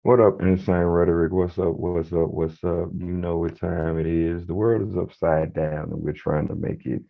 What up, Insane Rhetoric? What's up? What's up? What's up? You know what time it is. The world is upside down and we're trying to make it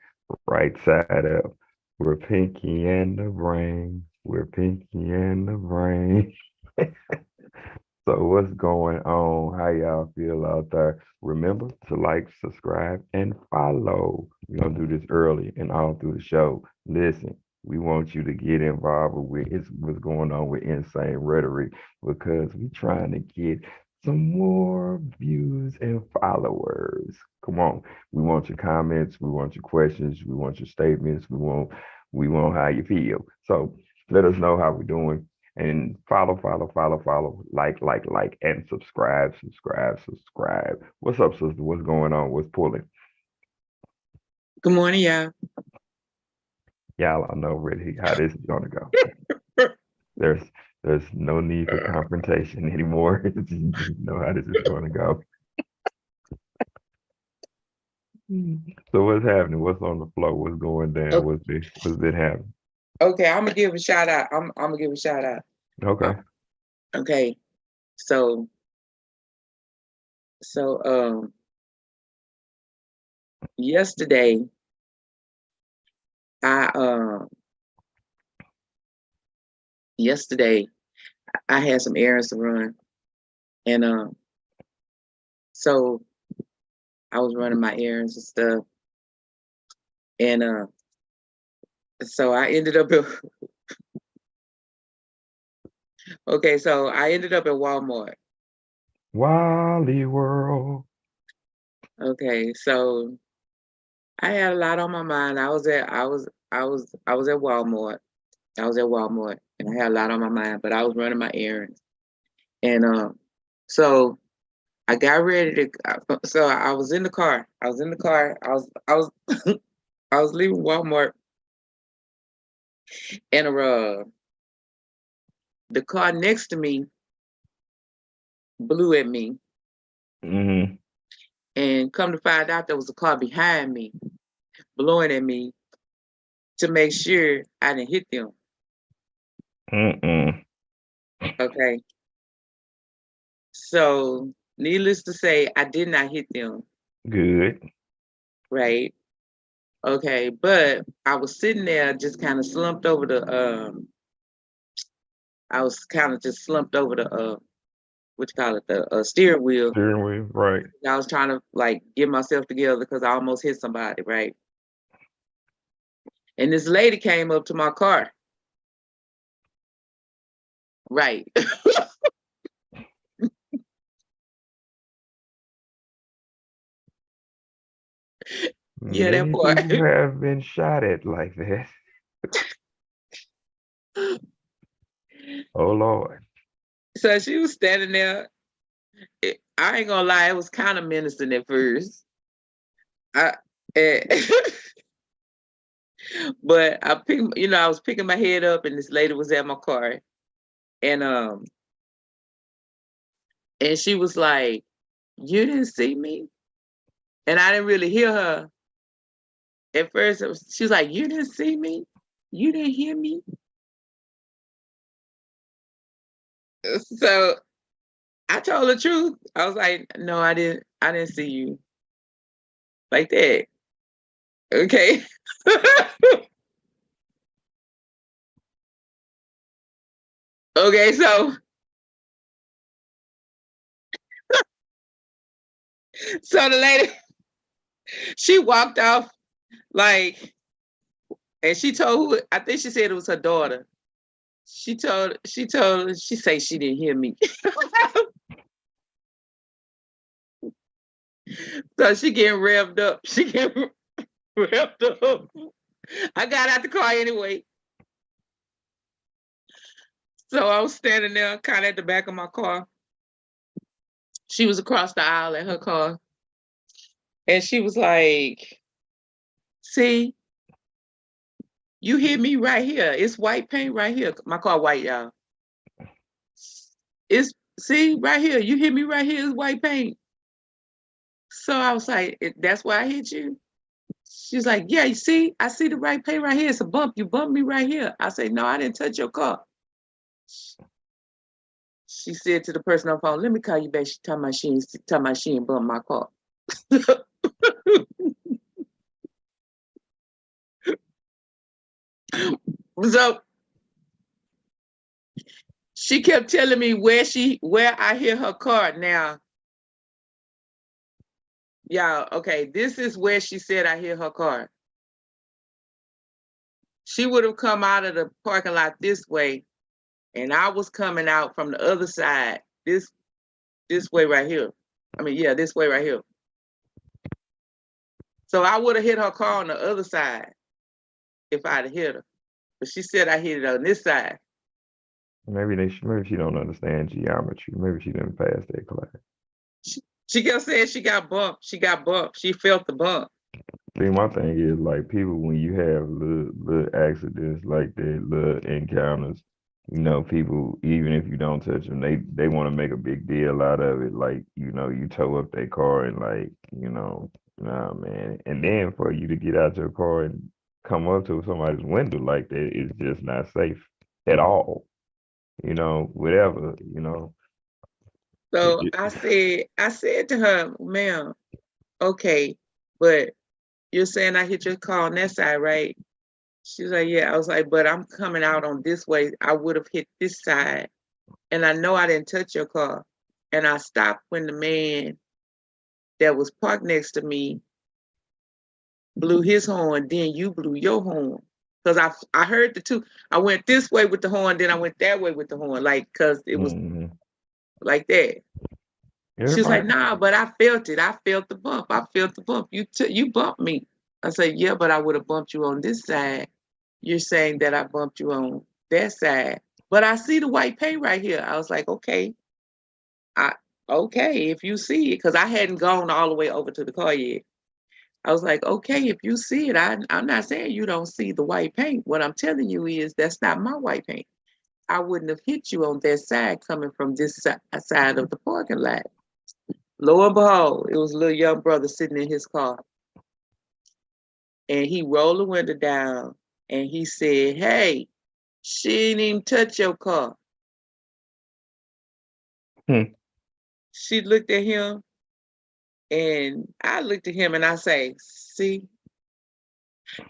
right side up. We're Pinky and the Brain. We're Pinky and the Brain. So what's going on? How y'all feel out there? Remember to like, subscribe, and follow. We're gonna do this early and all through the show. Listen, we want you to get involved with what's going on with Insane Rhetoric because we trying to get some more views and followers. Come on. We want your comments, we want your questions, we want your statements, we want how you feel. So let us know how we're doing and follow, like, and subscribe. What's up, sister? What's going on? What's pulling? Good morning, y'all. Y'all, I know really how this is gonna go. There's there's no need for confrontation anymore. You know how this is gonna go. So what's happening? What's on the floor? What's going down? What's been happening? Okay, I'm gonna give a shout out. I'm gonna give a shout out. Okay. Okay, so so yesterday I yesterday I had some errands to run, and so I was running my errands and stuff, and so I ended up at okay, so I ended up at Walmart. Wally World. Okay, so I had a lot on my mind. I was at Walmart. I was at Walmart and I had a lot on my mind, but I was running my errands. And so I got ready to so I was in the car. I was in the car. I was I was leaving Walmart and the car next to me blew at me. Mm-hmm. And come to find out there was a car behind me blowing at me to make sure I didn't hit them. Mm-mm. Okay. So needless to say, I did not hit them. Good. Right. Okay, but I was sitting there just kind of slumped over the I was kind of just slumped over the what you call it, the steering wheel. Steering wheel, right. I was trying to like get myself together because I almost hit somebody, right? And this lady came up to my car. Right. Yeah, that Many part. people have been shot at like that. Oh Lord. So she was standing there. I ain't gonna lie, it was kind of menacing at first. I eh, but I was picking my head up and this lady was at my car. And and she was like, "You didn't see me?" And I didn't really hear her. At first, she was like, "You didn't see me? You didn't hear me?" So I told the truth. I was like, "No, I didn't. I didn't see you like that." Okay. Okay. So the lady, she walked off like, and she told who? I think she said it was her daughter. She said she didn't hear me. So she getting revved up. She getting revved up. I got out the car anyway. So I was standing there kind of at the back of my car. She was across the aisle in her car. And she was like, "See, you hear me right here. It's white paint right here." My car white, y'all. It's see right here. You hear me right here. It's white paint. So I was like, "That's why I hit you." She's like, "Yeah, you see, I see the right paint right here. It's a bump. You bumped me right here." I say, "No, I didn't touch your car." She said to the person on the phone, let me call you back. She talking about she ain't bumped my car. So she kept telling me where I hear her car. Now, y'all, okay, this is where she said I hear her car. She would have come out of the parking lot this way, and I was coming out from the other side, this way right here. I mean, yeah, this way right here. So I would have hit her car on the other side if I'd have hit her. But she said I hit it on this side. Maybe she don't understand geometry. Maybe she didn't pass that class. She kept saying she got bumped. She got bumped. She felt the bump. See, my thing is like people when you have little accidents like that, little encounters, people even if you don't touch them, they want to make a big deal out of it. Like you tow up their car and like nah, man. And then for you to get out your car and come up to somebody's window like that is just not safe at all. Whatever. So I said to her, ma'am, okay, but you're saying I hit your car on that side, right? She's like, yeah. I was like, but I'm coming out on this way. I would have hit this side. And I know I didn't touch your car. And I stopped when the man that was parked next to me blew his horn, then you blew your horn. Because I heard the two. I went this way with the horn, then I went that way with the horn, like, because it was like that. She was like, nah, but I felt it. I felt the bump. I felt the bump. You bumped me. I said, yeah, but I would have bumped you on this side. You're saying that I bumped you on that side. But I see the white paint right here. I was like, okay. Okay, if you see it, because I hadn't gone all the way over to the car yet. I was like, okay, if you see it, I'm not saying you don't see the white paint. What I'm telling you is that's not my white paint. I wouldn't have hit you on that side coming from this side of the parking lot. Lo and behold, it was a little young brother sitting in his car. And he rolled the window down and he said, hey, she didn't even touch your car. She looked at him and I looked at him and I say, see?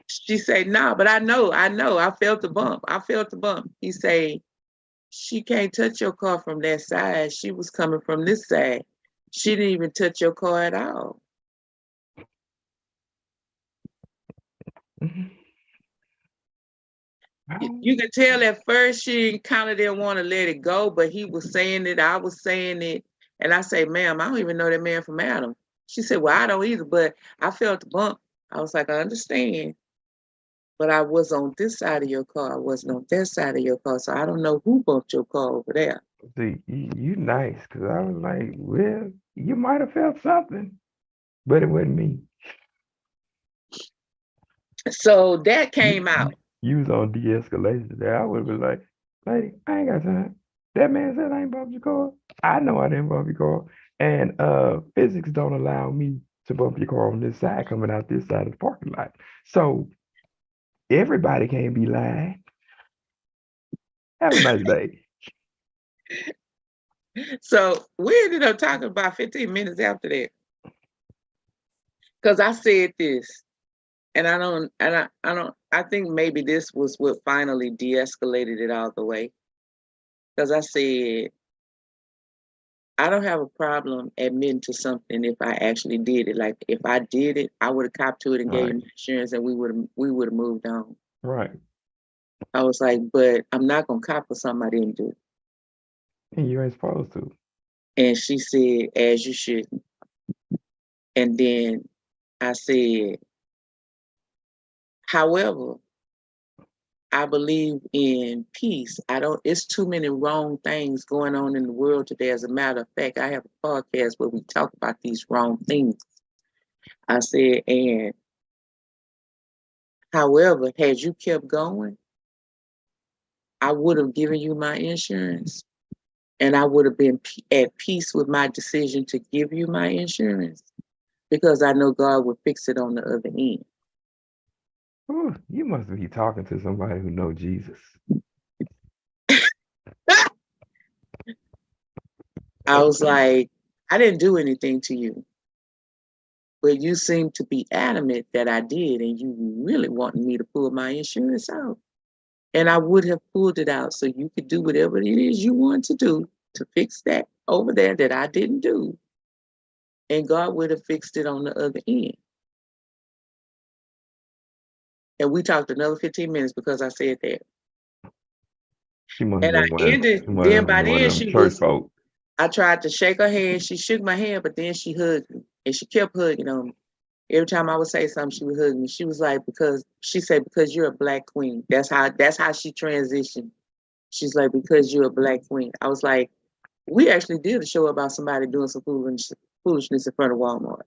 She said, no, but I know, I felt the bump. I felt the bump. He said, she can't touch your car from that side. She was coming from this side. She didn't even touch your car at all. You could tell at first she kind of didn't want to let it go, but he was saying it, I was saying it. And I say, ma'am, I don't even know that man from Adam. She said, well, I don't either, but I felt the bump. I was like, I understand. But I was on this side of your car. I wasn't on that side of your car. So I don't know who bumped your car over there. See, you nice, because I was like, well, you might have felt something, but it wasn't me. So that came out. You was on de-escalation there. I would have been like, lady, I ain't got time. That man said I ain't bump your car. I know I didn't bump your car. And physics don't allow me to bump your car on this side coming out this side of the parking lot. So everybody can't be lying. Have a nice day. So we ended up talking about 15 minutes after that. Because I said this, and I think maybe this was what finally de-escalated it all the way. Because I said, I don't have a problem admitting to something if I actually did it. Like if I did it, I would have copped to it and gave him insurance and we would have moved on. Right. I was like, but I'm not gonna cop for something I didn't do. And you ain't supposed to. And she said, as you shouldn't. And then I said, however, I believe in peace. It's too many wrong things going on in the world today. As a matter of fact, I have a podcast where we talk about these wrong things. I said, and however, had you kept going, I would have given you my insurance and I would have been at peace with my decision to give you my insurance because I know God would fix it on the other end. Ooh, you must be talking to somebody who knows Jesus. I was like, I didn't do anything to you, but you seem to be adamant that I did, and you really wanted me to pull my insurance out. And I would have pulled it out so you could do whatever it is you want to do to fix that over there that I didn't do. And God would have fixed it on the other end. And we talked another 15 minutes because I said that. She must have And I been ended, she must then have by been one then of them church folk. I tried to shake her hand. She shook my hand, but then she hugged me. And she kept hugging on me. Every time I would say something, she would hug me. She was like, because you're a black queen. That's how she transitioned. She's like, because you're a black queen. I was like, we actually did a show about somebody doing some foolishness in front of Walmart.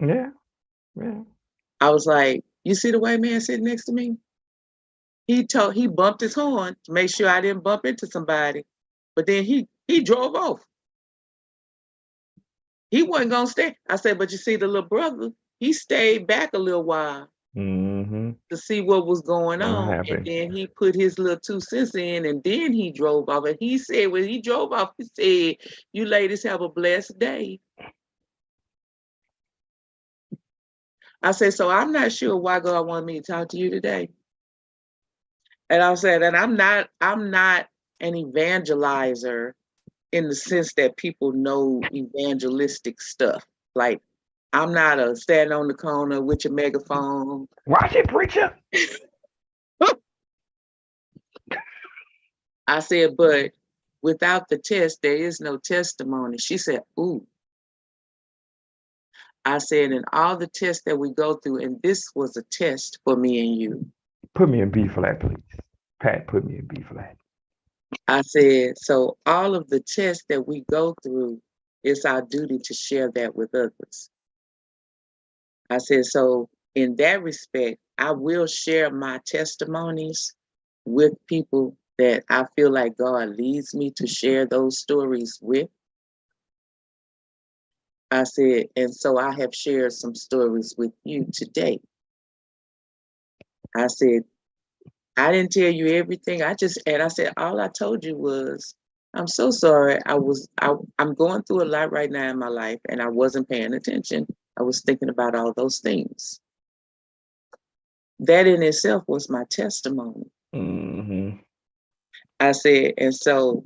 Yeah. I was like, you see the white man sitting next to me? He bumped his horn to make sure I didn't bump into somebody, but then he drove off. He wasn't gonna stay. I said, but you see the little brother, he stayed back a little while to see what was going on. And then he put his little 2 cents in, and then he drove off. And he said, when he drove off, he said, you ladies have a blessed day. I said, so I'm not sure why God wanted me to talk to you today. And I said, and I'm not an evangelizer in the sense that people know evangelistic stuff. Like, I'm not a stand on the corner with your megaphone. Watch it, preacher. I said, but without the test, there is no testimony. She said, ooh. I said, and all the tests that we go through, and this was a test for me and you. Put me in B flat, please. Pat, put me in B flat. I said, so all of the tests that we go through, it's our duty to share that with others. I said, so in that respect, I will share my testimonies with people that I feel like God leads me to share those stories with. I said, and so I have shared some stories with you today. I said, I didn't tell you everything. I said, all I told you was, I'm so sorry. I'm going through a lot right now in my life, and I wasn't paying attention. I was thinking about all those things. That in itself was my testimony. I said, and so,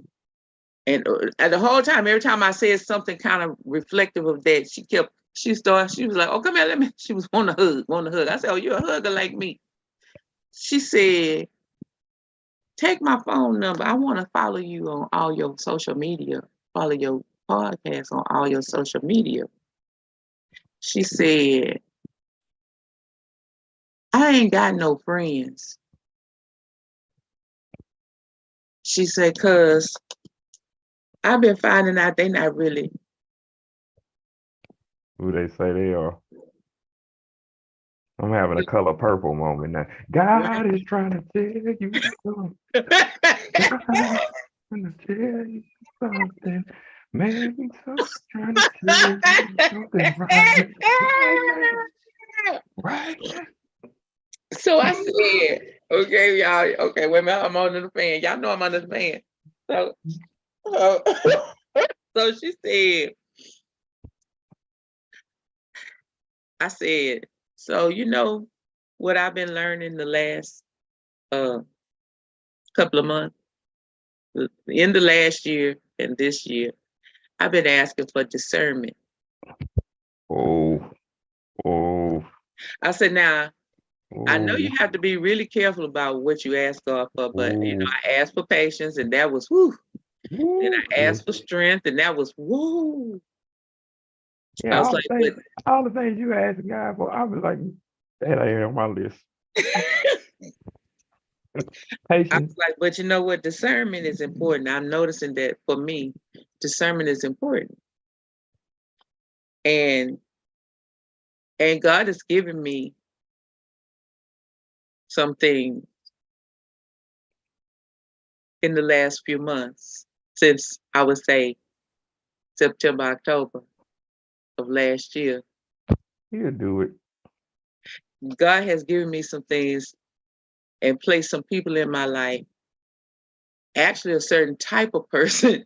and the whole time, every time I said something kind of reflective of that, she was like, oh, come here, she was want to hug. I said, oh, you're a hugger like me. She said, take my phone number. I want to follow you on all your social media, follow your podcast on all your social media. She said, I ain't got no friends. She said, cause I've been finding out they not really. Who they say they are. I'm having a color purple moment now. God is trying to tell you something. God is trying to tell you something. Maybe someone's trying to tell you something right. So I said, okay, y'all, okay, wait a minute, I'm under the fan. Y'all know I'm under the fan. So she said, I said, so you know what I've been learning the last couple of months, in the last year and this year, I've been asking for discernment. Oh. I said, now, I know you have to be really careful about what you ask God for, but you know, I asked for patience, and that was whoo. And I asked for strength, and that was whoo. Yeah, I was like, all the things you asked God for, I was like, that ain't on my list. Patience. I was like, but you know what? Discernment is important. I'm noticing that for me, discernment is important. And God has given me something in the last few months, since I would say September, October of last year. He'll do it. God has given me some things and placed some people in my life, actually a certain type of person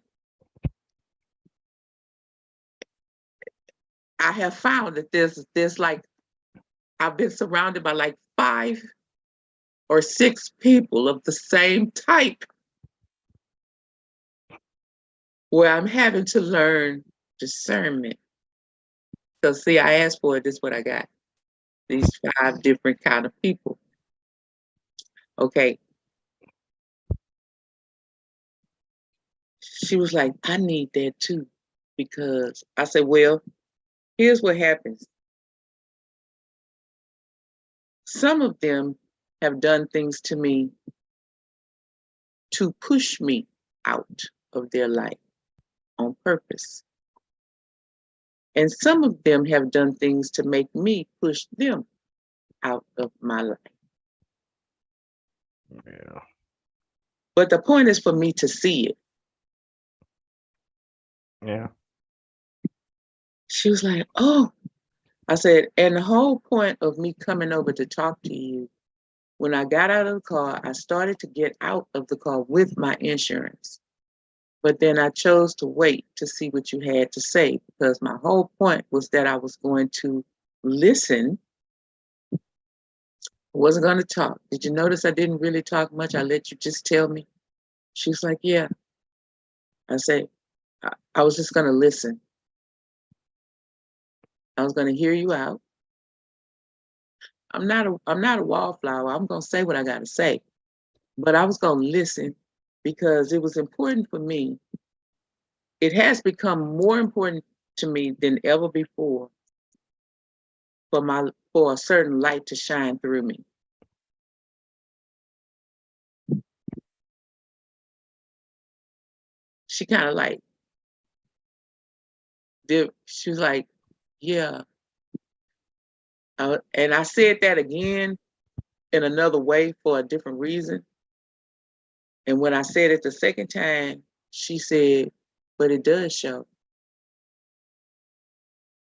I have found that there's like, I've been surrounded by like 5 or 6 people of the same type where I'm having to learn discernment. So see, I asked for it, this is what I got. These 5 different kind of people. Okay. She was like, I need that too. Because I said, well, here's what happens. Some of them have done things to me to push me out of their life on purpose. And some of them have done things to make me push them out of my life. Yeah. But the point is for me to see it. Yeah. She was like, oh, I said, and the whole point of me coming over to talk to you, when I got out of the car, I started to get out of the car with my insurance. But then I chose to wait to see what you had to say, because my whole point was that I was going to listen. I wasn't going to talk. Did you notice I didn't really talk much? I let you just tell me. She's like, yeah. I said, I was just going to listen. I was going to hear you out. I'm not a wallflower. I'm going to say what I got to say. But I was going to listen because it was important for me. It has become more important to me than ever before for a certain light to shine through me. She kind of like, she was like, yeah. And I said that again in another way for a different reason. And when I said it the second time, she said, but it does show.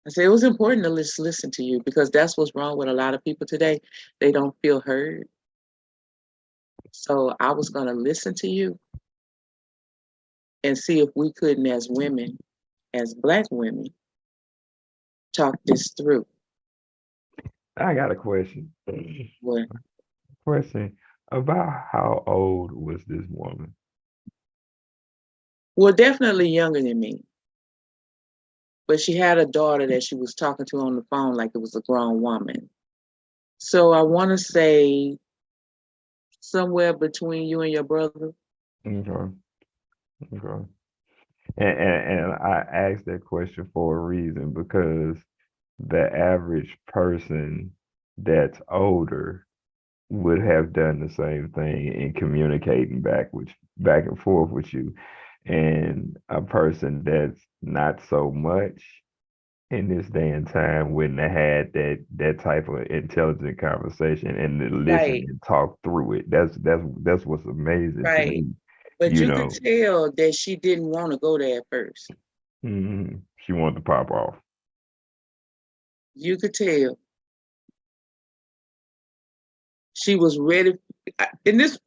I said, it was important to just listen to you because that's what's wrong with a lot of people today. They don't feel heard. So I was going to listen to you and see if we couldn't, as women, as Black women, talk this through. I got a question. What? Question about how old was this woman? Well, definitely younger than me. But she had a daughter that she was talking to on the phone like it was a grown woman. So I want to say somewhere between you and your brother. Okay. Okay. And I asked that question for a reason because the average person that's older would have done the same thing in communicating back and forth with you. And a person that's not so much in this day and time wouldn't have had that type of intelligent conversation and to listen Right, and talk through it. That's what's amazing to right. me. But You you could know, tell that she didn't want to go there at first. she wanted to pop off. You could tell she was ready. And this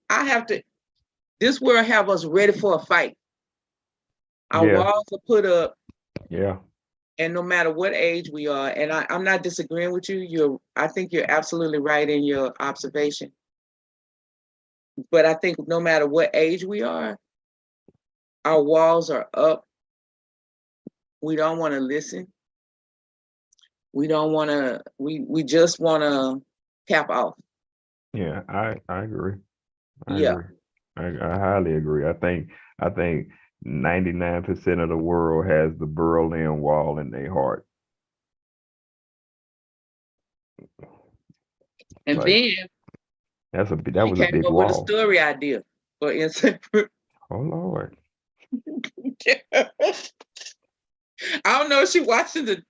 world have us ready for a fight. Our Yeah, walls are put up, yeah, and no matter what age we are, and I'm not disagreeing with you. I think you're absolutely right in your observation. But I think no matter what age we are, our walls are up. We don't want to listen. We don't want to. We just want to cap off. yeah. I agree. I Yeah, agree. I highly agree. I think 99% of the world has the Berlin Wall in their heart. and Like then that she was a came big up with a wall. story idea for Insane. Oh Lord. I don't know if she watching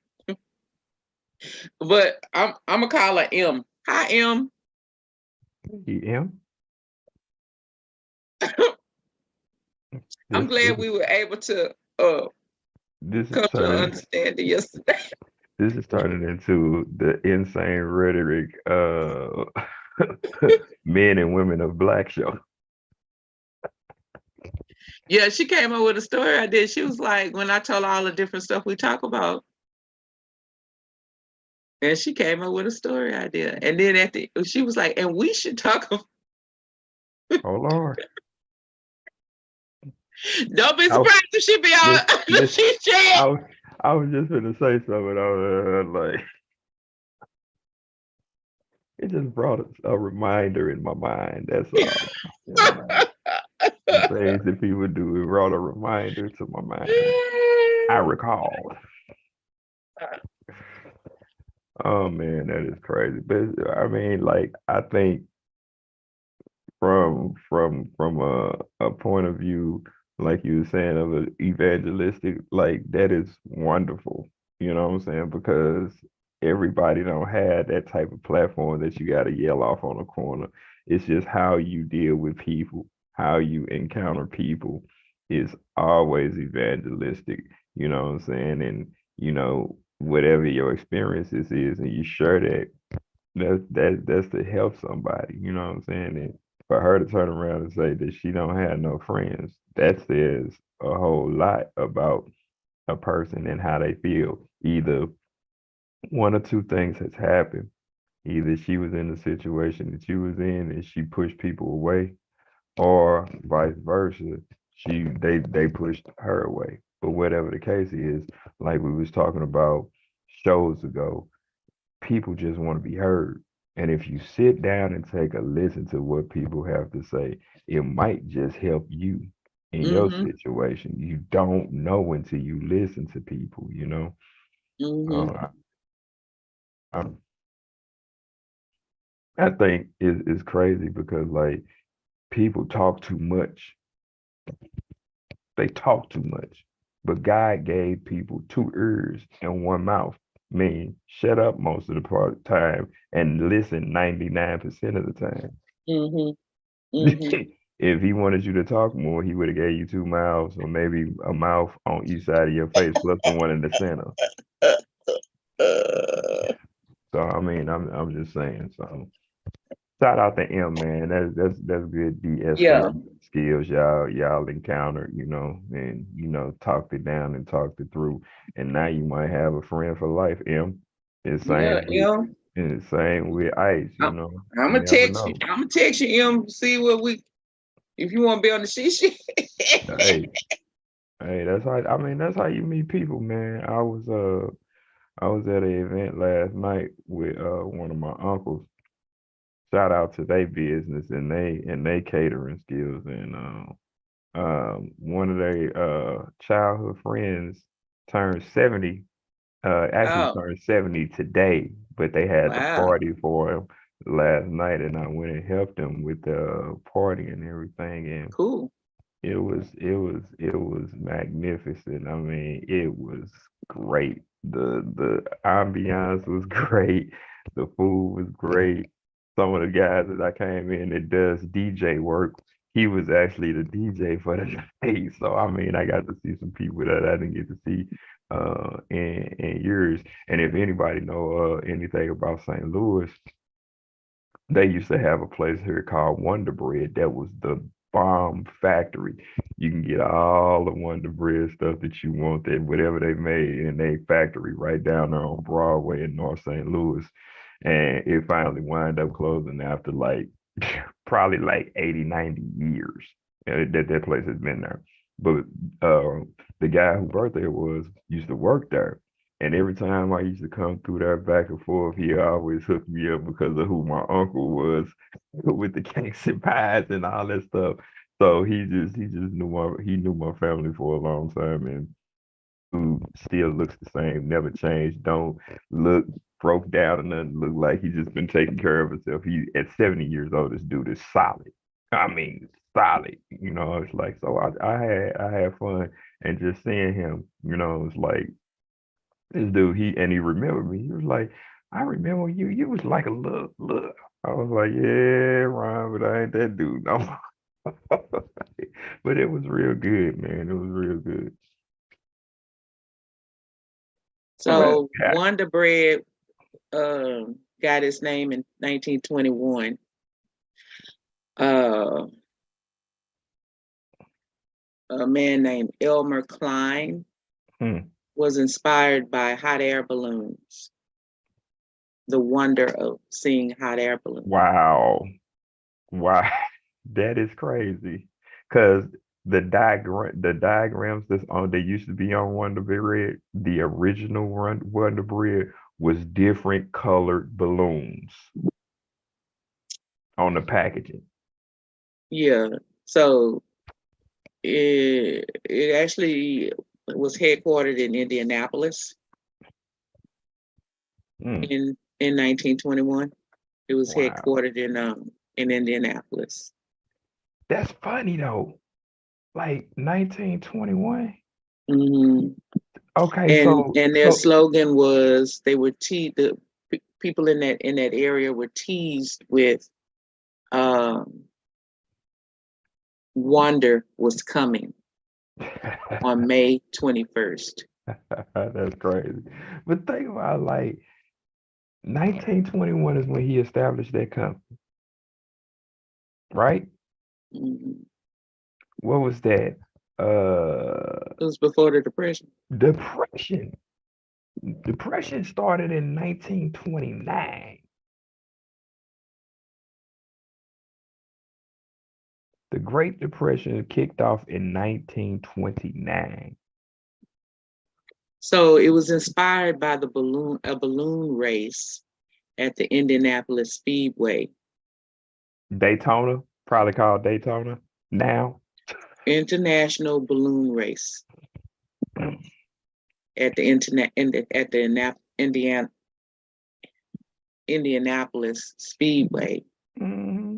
but I'm gonna call her M. Hi M. EM. I'm This this glad we were able to this is come to an turning understanding yesterday. this is turning into the insane rhetoric men and women of black show. Yeah, she came up with a story idea. She was like, when I told her all the different stuff we talk about, And she came up with a story idea. And then she was like, and we should talk. Oh Lord. Don't be surprised if she be on she said. I was just gonna say something. I was like, it just brought a reminder in my mind. That's all. You know, the things that people do, it brought a reminder to my mind. I recall. Oh man, that is crazy. But I mean, like, I think from a point of view, like you were saying, of an evangelistic, like that is wonderful. You know what I'm saying? Because everybody don't have that type of platform that you got to yell off on a corner. It's just how you deal with people, how you encounter people is always evangelistic. You know what I'm saying? And whatever your experiences is, and you share that's to help somebody. You know what I'm saying? And for her to turn around and say that she don't have no friends, that says a whole lot about a person and how they feel. Either one or two things has happened. Either she was in the situation that you was in and she pushed people away, or vice versa, they pushed her away. But whatever the case is, like we was talking about shows ago, people just want to be heard. And if you sit down and take a listen to what people have to say, it might just help you in your Mm-hmm. situation. You don't know until you listen to people, you know. Mm-hmm. I, I think it's crazy because like people talk too much. They talk too much. But God gave people two ears and one mouth. Mean shut up most of the time and listen 99% of the time. Mm-hmm. Mm-hmm. If he wanted you to talk more, he would have gave you two mouths or maybe a mouth on each side of your face plus the one in the center. So I mean, I'm just saying. So shout out to M, man. That's good Yeah. de-escalating skills y'all encountered, and talked it down and talked it through. And now you might have a friend for life, M. It's Yeah. same with Yeah. and same with Ice, I'm You gonna never text you. know. I'm gonna text you, see what we. If you want to be on the shishi. Hey, hey, that's how you meet people, man. I was at an event last night with one of my uncles. Shout out to their business and they catering skills, and one of their childhood friends turned 70, actually Oh, turned 70 today, but they had the wow. party for him last night, and I went and helped them with the party and everything, and Cool. it was magnificent. I mean, it was great. The ambiance was great. The food was great. Some of the guys that I came in that does DJ work, he was actually the DJ for the night. So I mean, I got to see some people that I didn't get to see in years. And if anybody know anything about St. Louis, they used to have a place here called Wonder Bread that was the bomb factory. You can get all the Wonder Bread stuff that you want, that whatever they made in their factory right down there on Broadway in North St. Louis. And it finally wound up closing after like probably like 80, 90 years that place has been there. But the guy whose birthday it was used to work there. And every time I used to come through there back and forth, he always hooked me up because of who my uncle was with the cakes and pies and all that stuff. So he just knew my family for a long time, and who still looks the same, never changed, don't look broke down or nothing, look like he just been taking care of himself. He at 70 years old, this dude is solid. I mean solid. It's like, so I had fun, and just seeing him, it's like this dude, he remembered me. He was like, I remember you. You was like a look. I was like, yeah, Ron, but I ain't that dude no more. But it was real good, man. It was real good. Well, So Wonder Bread got its name in 1921. Uh, a man named Elmer Klein hmm, was inspired by hot air balloons. the wonder of seeing hot air balloons. Wow. Wow. That is crazy. Cause the diagrams that's on they used to be on Wonder Bread, the original Wonder Bread was different colored balloons on the packaging. Yeah. So it actually was headquartered in Indianapolis in 1921. It was Wow. headquartered in Indianapolis. That's funny though. Like 1921. Mm-hmm. Okay, And their slogan was the people in that area were teased with wonder was coming on May 21st. That's crazy. But think about like 1921 is when he established that company, right? Mm-hmm. What was that? It was before the Depression. Depression. Depression started in 1929. The Great Depression kicked off in 1929. So it was inspired by a balloon race at the Indianapolis Speedway. Daytona, probably called Daytona now. International balloon race at the Indianapolis Speedway. Mm-hmm.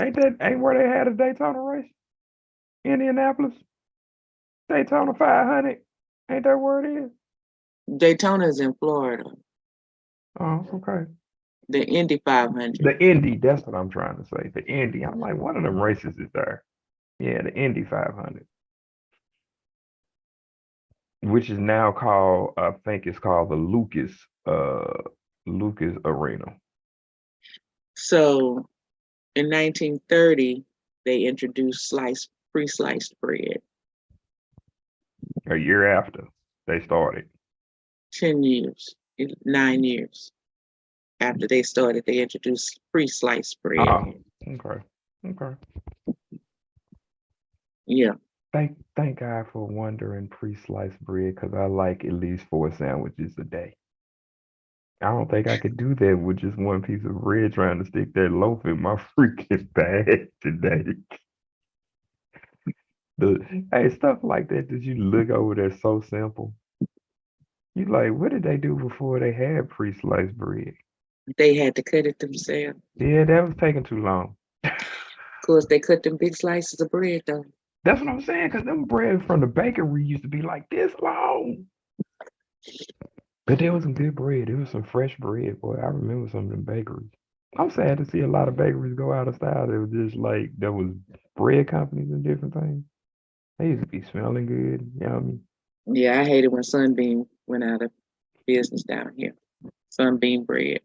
Ain't where they had a Daytona race? Indianapolis? Daytona 500. Ain't that where it is? Daytona is in Florida. Oh, okay. The Indy 500. The Indy, that's what I'm trying to say. The Indy. I'm like, one of them races is there. Yeah, the Indy 500. Which is now called, I think it's called the Lucas Arena. So in 1930, they introduced pre-sliced bread. A year after they started. 9 years after they started, they introduced pre-sliced bread. Oh, okay. Yeah. Thank God for Wonder and pre-sliced bread because I like at least 4 sandwiches a day. I don't think I could do that with just one piece of bread trying to stick that loaf in my freaking bag today. Hey, stuff like that you look over that's so simple. You like, what did they do before they had pre-sliced bread? They had to cut it themselves. Yeah, that was taking too long. Of course, they cut them big slices of bread though. That's what I'm saying, because them bread from the bakery used to be like this long. But there was some good bread. There was some fresh bread, boy. I remember some of them bakeries. I'm sad to see a lot of bakeries go out of style. It was just like there was bread companies and different things. They used to be smelling good, yummy. Yeah, I hated when Sunbeam went out of business down here. Sunbeam bread.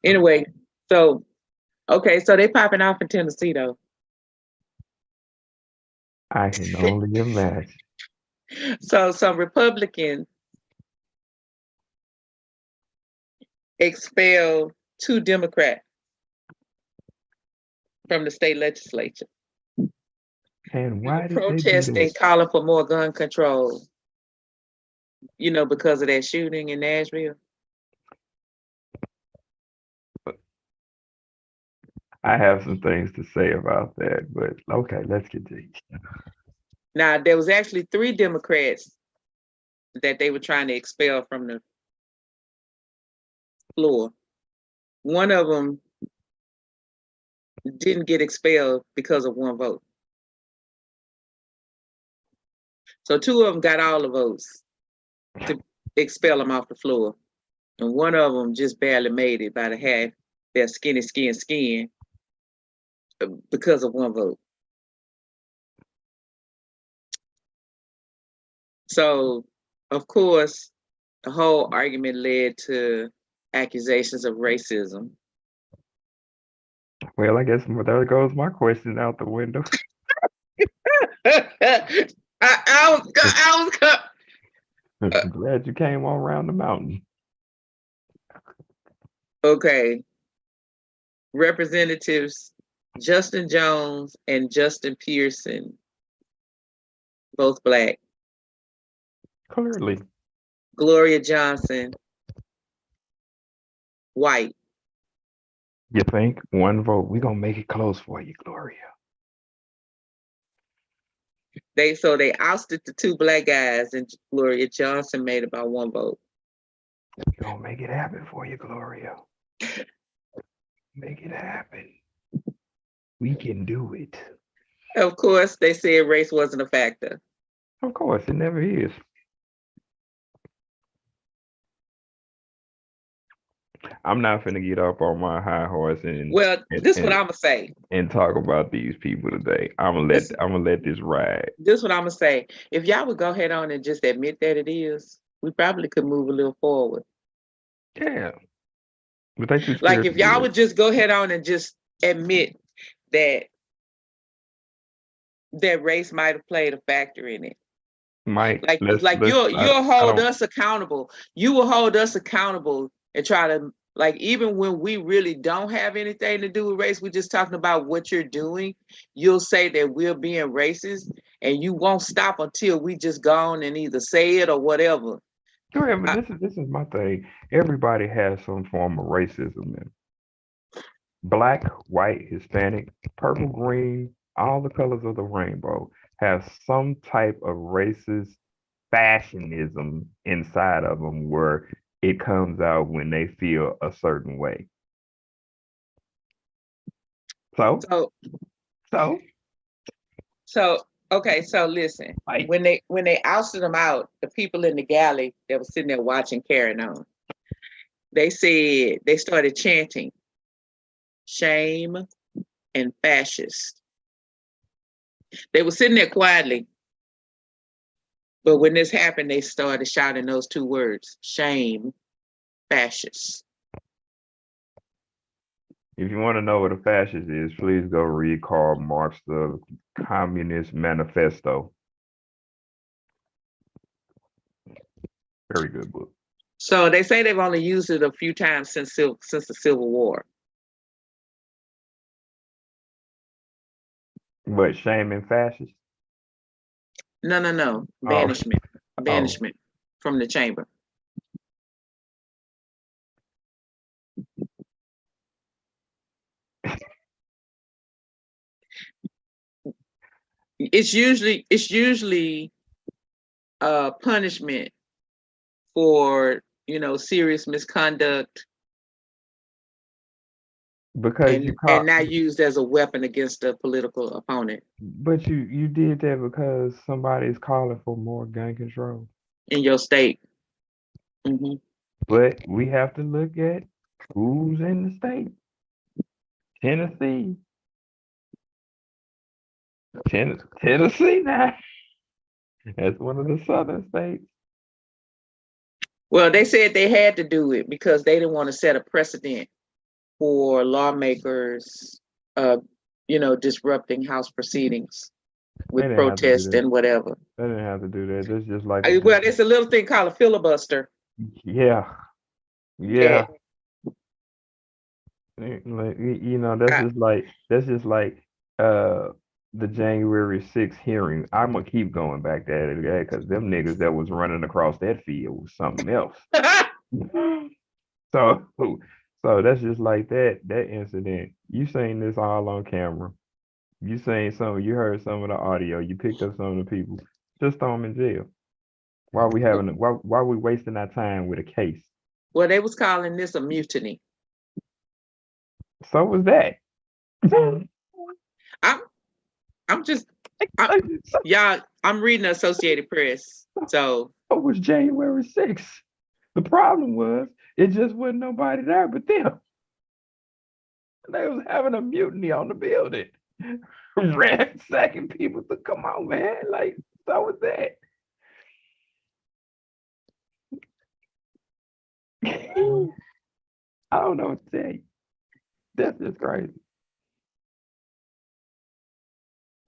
Anyway, so they popping off in Tennessee though. I can only imagine. So some Republicans expelled 2 Democrats from the state legislature. And why did protesting, they do that? calling for more gun control? Because of that shooting in Nashville. I have some things to say about that, but okay, let's continue. Now, there was actually 3 Democrats that they were trying to expel from the floor. One of them didn't get expelled because of 1 vote. So 2 of them got all the votes to expel them off the floor. And one of them just barely made it by the half their skin because of 1 vote. So, of course, the whole argument led to accusations of racism. Well, I guess there goes my question out the window. I was Glad you came on around the mountain. Okay. Representatives Justin Jones and Justin Pearson, both Black. Clearly. Gloria Johnson, white. You think? One vote. We're going to make it close for you, Gloria. They ousted the 2 Black guys, and Gloria Johnson made about 1 vote. We're going to make it happen for you, Gloria. Make it happen. We can do it. Of course, they said race wasn't a factor. Of course, it never is. I'm not finna get up on my high horse and Well, this is what I'm gonna say. And talk about these people today. I'm gonna let this ride. This is what I'm gonna say. If y'all would go ahead on and just admit that it is, we probably could move a little forward. Yeah. But they too scared. Like if y'all would just go ahead on and just admit that race might have played a factor in it. Mike, you'll hold us accountable. You will hold us accountable and try to, like, even when we really don't have anything to do with race, we're just talking about what you're doing. You'll say that we're being racist, and you won't stop until we just go on and either say it or whatever. Yeah, but this is my thing. Everybody has some form of racism in. Black, white, Hispanic, purple, green, all the colors of the rainbow have some type of racist fashionism inside of them where it comes out when they feel a certain way. So okay, so listen. Like, when they ousted them out, the people in the galley that was sitting there watching carrying on, they said they started chanting shame and fascist. They were sitting there quietly, but when this happened, they started shouting those 2 words, shame, fascist. If you want to know what a fascist is, please go read Karl Marx, the Communist Manifesto. Very good book. So they say they've only used it a few times since the Civil War. But shame and fascist? No. Banishment. Oh. Banishment from the chamber. It's usually punishment for, serious misconduct. Because and not used as a weapon against a political opponent. But you did that because somebody's calling for more gun control in your state. Mm-hmm. But we have to look at who's in the state. Tennessee now. That's one of the southern states. Well, they said they had to do it because they didn't want to set a precedent for lawmakers, disrupting House proceedings with protest and whatever. They didn't have to do that. That's just like it's a little thing called a filibuster. Yeah. Like, that's just like the January 6th hearing. I'm gonna keep going back to that because them niggas that was running across that field was something else. So that's just like that incident. You seen this all on camera. You heard some of the audio. You picked up some of the people. Just throw them in jail. Why we wasting our time with a case? Well, they was calling this a mutiny. So was that. I'm reading the Associated Press. So it was January 6th. The problem was it just wasn't nobody there but them. They was having a mutiny on the building. Ransacking people to come on, man. Like, so was that. I don't know what to tell you. That's just crazy.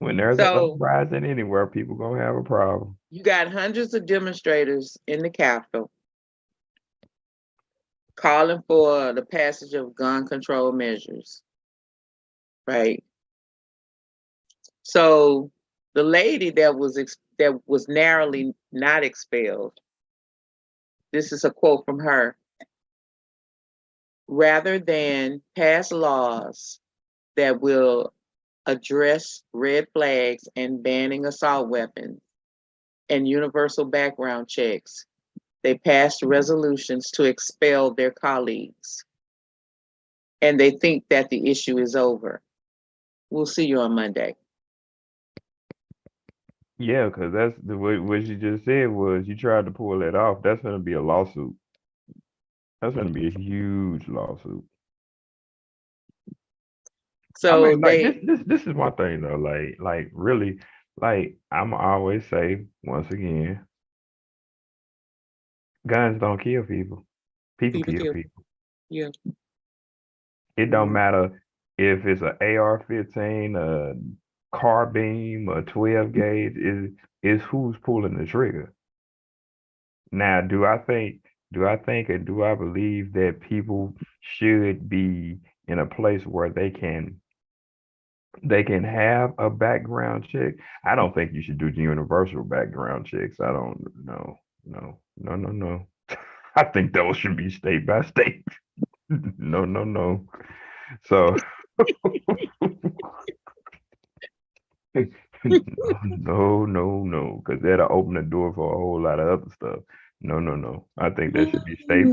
When there's an uprising anywhere, people gonna have a problem. You got hundreds of demonstrators in the Capitol calling for the passage of gun control measures, right? So the lady that was narrowly not expelled, this is a quote from her: rather than pass laws that will address red flags and banning assault weapons and universal background checks, they passed resolutions to expel their colleagues. And they think that the issue is over. We'll see you on Monday. Yeah, because that's what you just said was you tried to pull that off. That's going to be a lawsuit. That's going to be a huge lawsuit. I So mean, like they this is my thing though. Like really, like I'm always say once again, guns don't kill people. People people kill kill. people. Yeah. It don't matter if it's an AR-15, a carbine, a 12 gauge. Is who's pulling the trigger. Now, and do I believe that people should be in a place where they can have a background check? I don't think you should do universal background checks. I don't know. No, no, no, no. I think those should be state by state. No, no, no. So no, no, no, because that'll open the door for a whole lot of other stuff. No, no, no. I think that should be state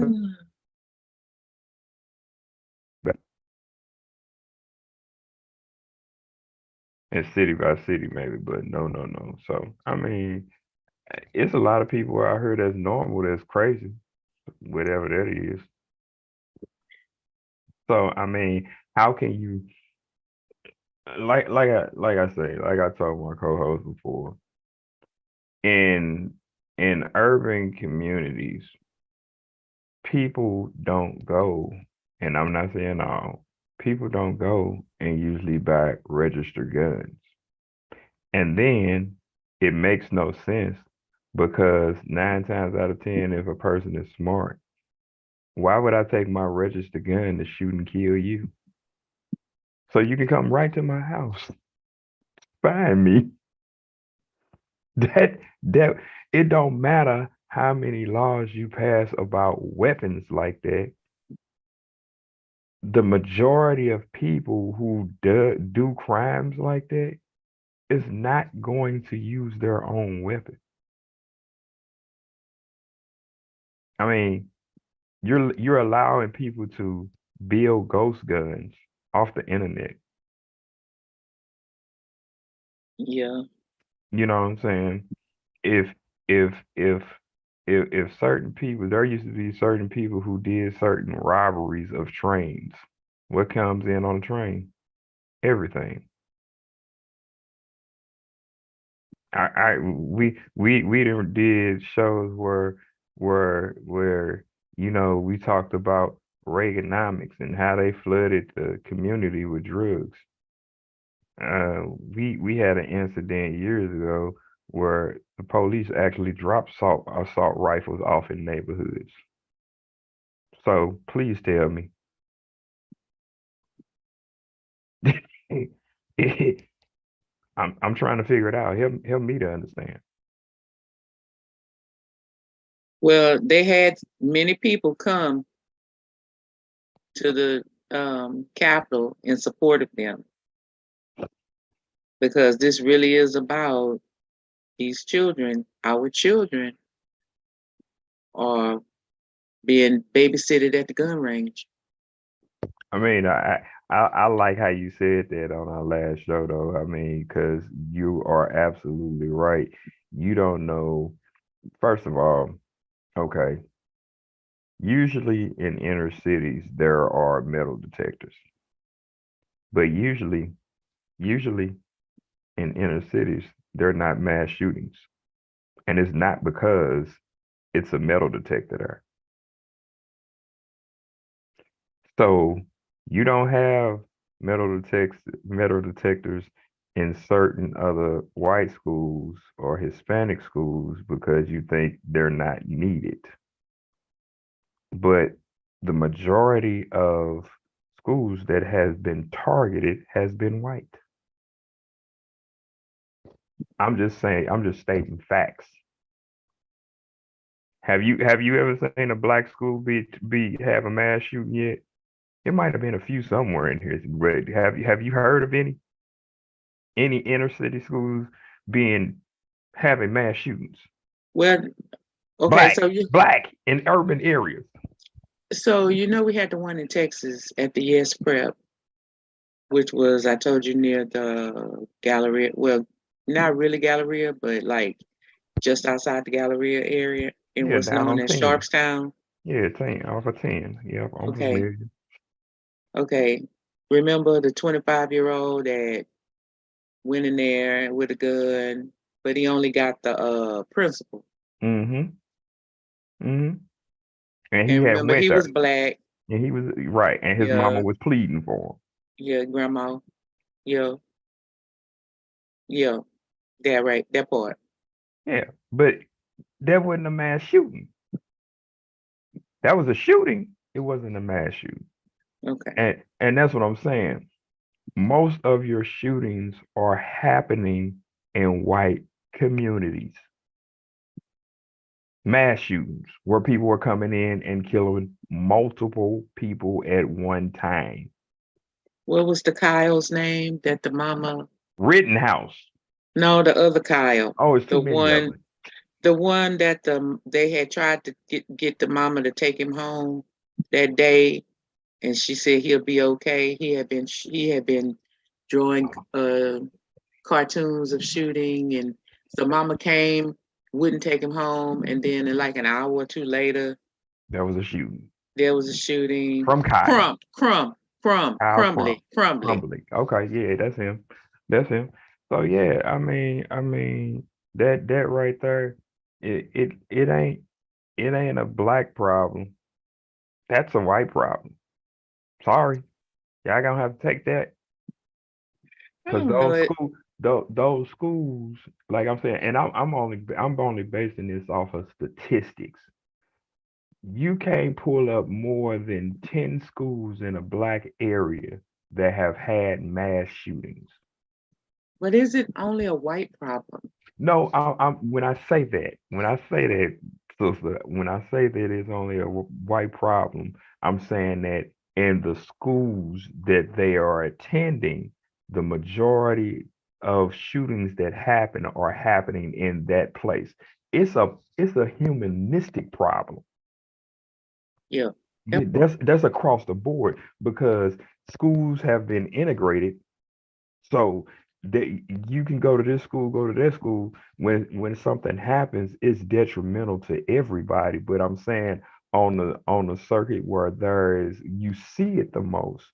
and city by city, maybe, but no, no, no. So, I mean, it's a lot of people out here that's normal, that's crazy, whatever that is. So, I mean, how can you like I told my co-host before, in urban communities, people don't go, and I'm not saying all, people don't go and usually buy registered guns. And then it makes no sense because 9 times out of 10, if a person is smart, why would I take my registered gun to shoot and kill you? So you can come right to my house, find me. That it don't matter how many laws you pass about weapons like that. The majority of people who do crimes like that is not going to use their own weapon. I mean, you're allowing people to build ghost guns off the internet. Yeah. You know what I'm saying? If if if if certain people, there used to be certain people who did certain robberies of trains. What comes in on a train? Everything. We did shows where we talked about Reaganomics and how they flooded the community with drugs. We had an incident years ago where the police actually dropped assault rifles off in neighborhoods. So please tell me. I'm trying to figure it out. Help me to understand. Well, they had many people come to the Capitol in support of them because this really is about these children. Our children are being babysitted at the gun range. I mean, I like how you said that on our last show, though. I mean, because you are absolutely right. You don't know. First of all, okay, usually in inner cities there are metal detectors, but usually in inner cities they're not mass shootings, and it's not because it's a metal detector there. So you don't have metal detectors in certain other white schools or Hispanic schools because you think they're not needed. But the majority of schools that has been targeted has been white. I'm just saying, I'm just stating facts. Have you ever seen a black school be have a mass shooting yet? It might have been a few somewhere in here, but have you heard of any inner city schools being having mass shootings? Well, okay, Black, black in urban areas. so we had the one in Texas at the Yes Prep, which was, I told you, near the Galleria. Well, not really Galleria, but like just outside the Galleria area in Yeah, what's down known on as 10. Sharpstown. Yeah, 10 off of 10. Yeah, I'm Okay, familiar. okay. Remember the 25-year-old that went in there with a gun, but he only got the principal. Mm-hmm. Mm-hmm. And he And had remember, went he there. was black. And he was right. And his mama Yeah, was pleading for yeah, grandma. Yeah, yeah, that right, that part. him. Yeah. But that wasn't a mass shooting. That was a shooting. It wasn't a mass shooting. Okay. And that's what I'm saying. Most of your shootings are happening in white communities. Mass shootings where people are coming in and killing multiple people at one time. What was the Kyle's name that the mama? Rittenhouse. No, the other Kyle. Oh, it's too The many of one, them. the one that they had tried to get the mama to take him home that day, and she said he'll be okay. He had been drawing cartoons of shooting, and so mama came, wouldn't take him home, and then in like an hour or two later, That was a shooting there was a shooting. from Kyle. Kyle Crumbly. Crumbly. Okay, yeah, that's him. That's him. So yeah, I mean that right there, it ain't a black problem. That's a white problem. Sorry, y'all gonna have to take that I because don't know it. those schools, like I'm saying, and I'm only basing this off of statistics. You can't pull up more than 10 schools in a black area that have had mass shootings. But is it only a white problem? No, when I say that, sister, when I say that it's only a white problem, I'm saying that in the schools that they are attending, the majority of shootings that happen are happening in that place. It's a humanistic problem. Yeah, Yeah, that part. that's across the board because schools have been integrated. So that you can go to this school, go to that school. When something happens, it's detrimental to everybody. But I'm saying on the circuit where there is you see it the most,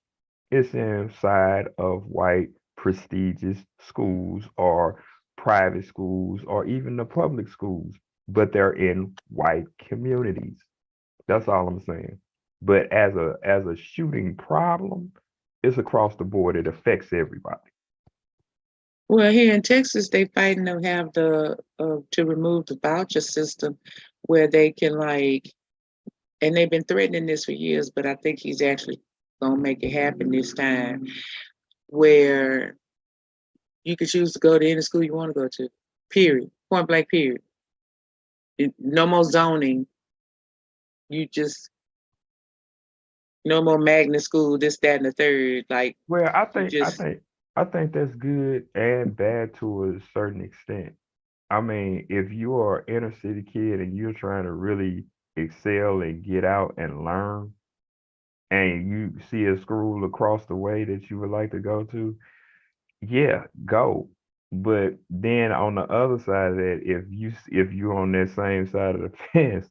it's inside of white prestigious schools or private schools or even the public schools, but they're in white communities. That's all I'm saying. But as a shooting problem, it's across the board. It affects everybody. Well, here in Texas, they fighting to have to remove the voucher system where they can and they've been threatening this for years, but I think he's actually gonna make it happen this time, where you can choose to go to any school you want to go to. Period. Point blank. Period. No more zoning. You just no more magnet school. This, that, and the third. Like Well, I you think I just. think I think that's good and bad to a certain extent. I mean, if you are an inner city kid and you're trying to really excel and get out and learn, and you see a school across the way that you would like to go to, yeah, go. But then on the other side of that, if you're on that same side of the fence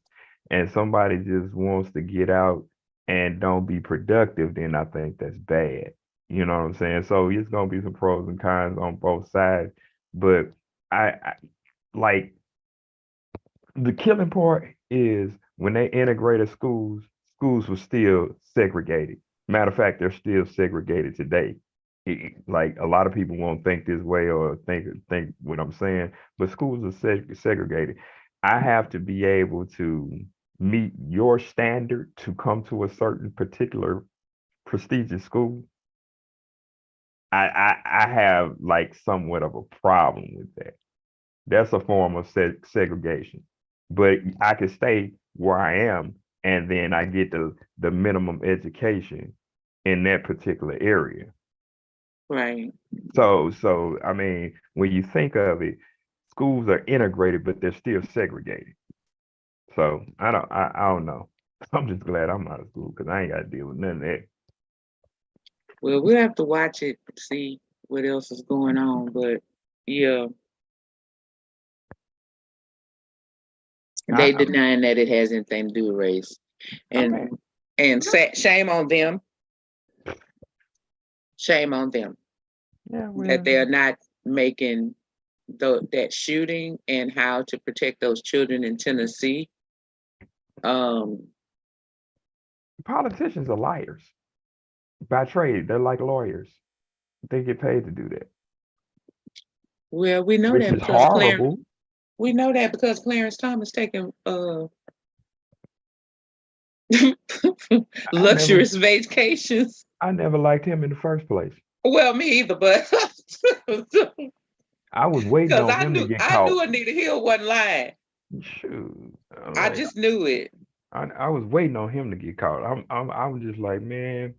and somebody just wants to get out and don't be productive, then I think that's bad. You know what I'm saying? So it's gonna be some pros and cons on both sides. But I like the killing part is when they integrated schools, schools were still segregated. Matter of fact, they're still segregated today. Like a lot of people won't think this way or think what I'm saying, but schools are segregated. I have to be able to meet your standard to come to a certain particular prestigious school, I have like somewhat of a problem with that. That's a form of segregation. But I can stay where I am, and then I get the minimum education in that particular area. Right. So I mean, when you think of it, schools are integrated, but they're still segregated. So I don't know. I'm just glad I'm out of school because I ain't got to deal with none of that. Well, we'll have to watch it, see what else is going on. But yeah, they I mean, denying that it has anything to do with race, I and mean, shame on them. Shame on them yeah, that well, they are not making that shooting and how to protect those children in Tennessee. Um, politicians are liars by trade. They're like lawyers. They get paid to do that, well, we know which that is because Clarence. horrible. We know that because Clarence Thomas taking I never, luxurious vacations. I never liked him in the first place. Well, me either, but I was waiting because on him to get I caught. knew Anita Hill wasn't lying. Shoot, I just knew it. I was waiting on him to get caught. I was just like, man,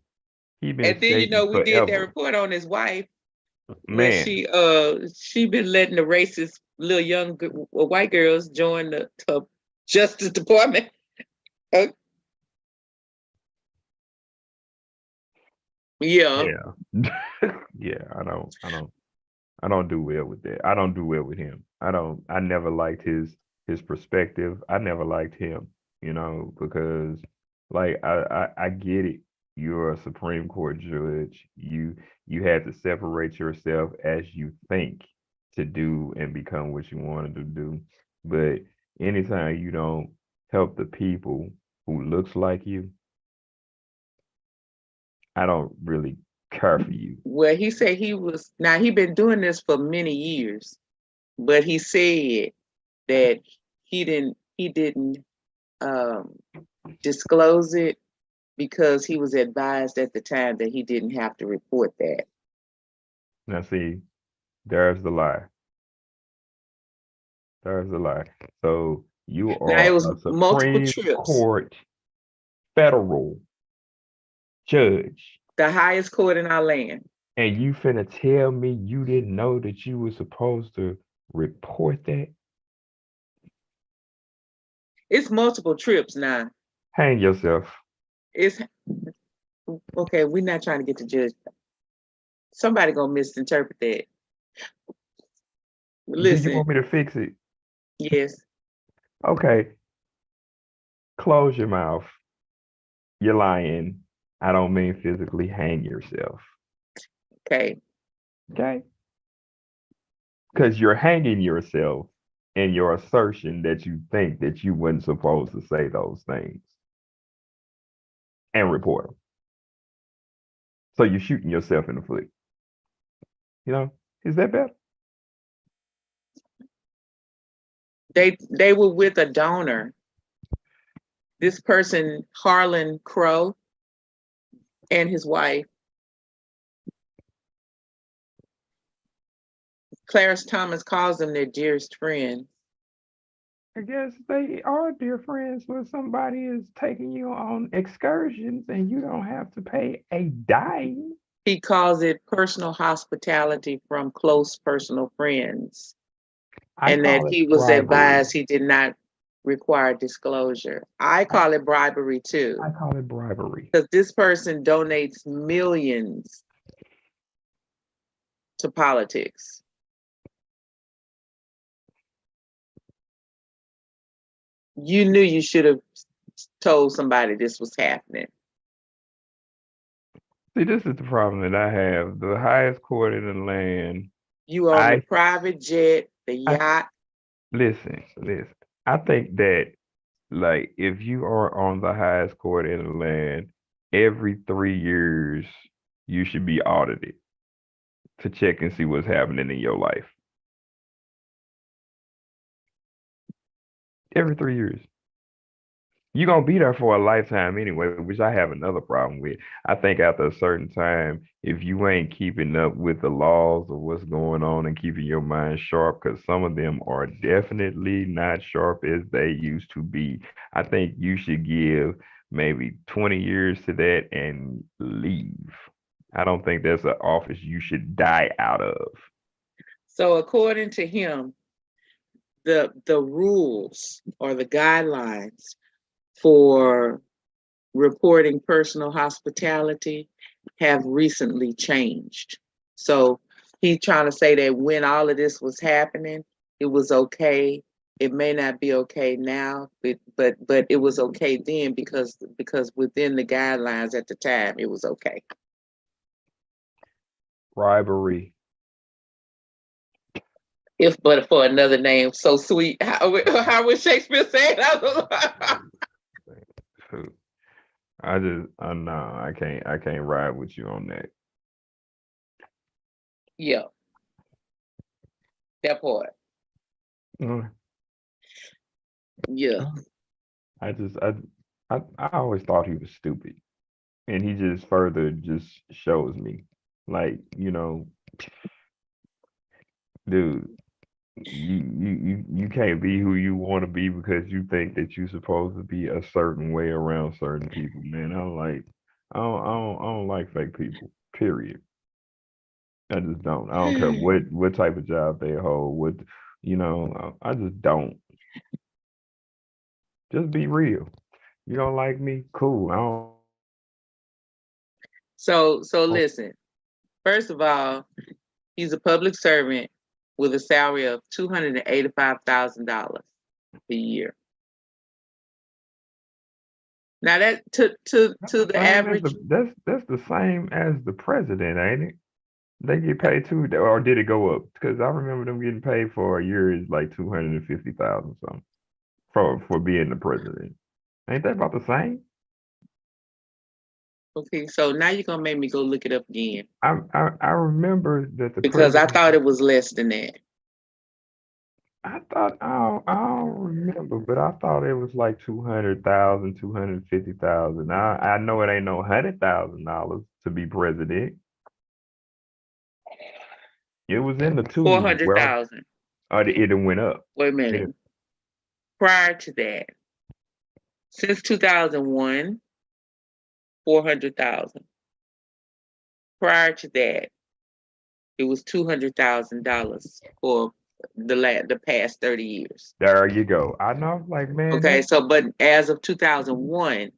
he been And then skating we did that forever, report on his wife when man. she been letting the racist little young white girls join the Justice Department. Uh, yeah, Yeah, yeah. I don't do well with that. I don't do well with him. I never liked his perspective. I never liked him, because like I get it. You're a Supreme Court judge. You had to separate yourself as you think to do and become what you wanted to do. But anytime you don't help the people who looks like you, I don't really care for you. well, he said he been doing this for many years, but he said that he didn't um, disclose it because he was advised at the time that he didn't have to report that. Now see, there's the lie. There's the lie. So you Now it are was a multiple Supreme trips, Court federal judge, the highest court in our land. and you finna tell me you didn't know that you were supposed to report that? It's multiple trips now. Hang yourself. It's okay. We're not trying to get to judge. Somebody gonna misinterpret that. Do you Listen, want me to fix it? yes, Okay, close your mouth. You're lying. I don't mean physically hang yourself. okay. Okay? Because you're hanging yourself in your assertion that you think that you weren't supposed to say those things and report them. So you're shooting yourself in the foot. You know, is that better? They were with a donor. This person, Harlan Crow, and his wife, Clarence Thomas, calls them their dearest friends. I guess they are dear friends when somebody is taking you on excursions and you don't have to pay a dime. He calls it personal hospitality from close personal friends, I and that call it he was bribery. advised he did not require disclosure. I I, call it bribery I too, call it bribery. because this person donates millions to politics. You knew you should have told somebody this was happening. See, this is the problem that I have. The highest court in the land. You on the I, private jet, the I yacht. listen. I think that like if you are on the highest court in the land, every 3 years you should be audited to check and see what's happening in your life. Every 3 years. You're gonna be there for a lifetime anyway, which I have another problem with. I think after a certain time, if you ain't keeping up with the laws of what's going on and keeping your mind sharp, because some of them are definitely not sharp as they used to be, I think you should give maybe 20 years to that and leave. I don't think that's an office you should die out of. So according to him, the rules or the guidelines for reporting personal hospitality have recently changed. So he's trying to say that when all of this was happening, it was okay. It may not be okay now, but it was okay then because within the guidelines at the time it was okay. Bribery. If but for another name so sweet, how would Shakespeare say it? No, I can't ride with you on that. Yeah, that part. Mm. Yeah. I just I always thought he was stupid, and he just further just shows me, like, dude, you can't be who you want to be because you think that you're supposed to be a certain way around certain people, man. I don't like fake people. Period. I just don't. I don't care what type of job they hold. I just don't. Just be real. You don't like me? Cool. I don't. So listen. First of all, he's a public servant with a salary of $285,000 a year. Now that That's to the the same as average, that's the same as the president, ain't it? They get paid too, or did it go up? Because I remember them getting paid for a year is like 250,000 something for being the president. Ain't that about the same? okay, so now you're gonna make me go look it up again I remember that the because I president. thought it was less than that. I don't remember, but I thought it was like 200,000, 250,000. I know it ain't no $100,000 to be president. It was in the Four twos, hundred well, thousand. it went up. Wait a minute. It, Prior to that, since 2001, 400,000. Prior to that, it was $200,000 for the past 30 years. there you go. I know, I was like, man, Okay, that so but as of 2001,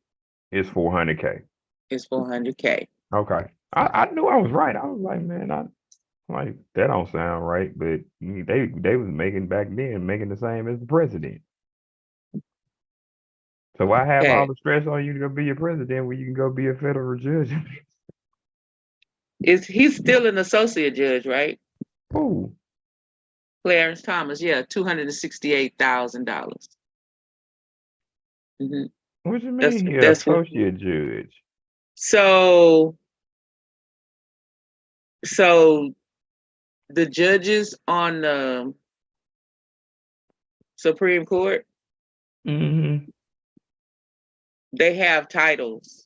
is 400K. it's 400K. Okay. I knew I was right. I was like, man, I like that don't sound right, but they was making back then making the same as the president. So why have all Okay, the stress on you to go be a president when you can go be a federal judge? is he's still an associate judge, right? Ooh, Clarence Thomas, yeah, $268,000. Mm-hmm. what you That's mean he that's what. associate judge? So so the judges on the Supreme Court, Mm-hmm. they have titles.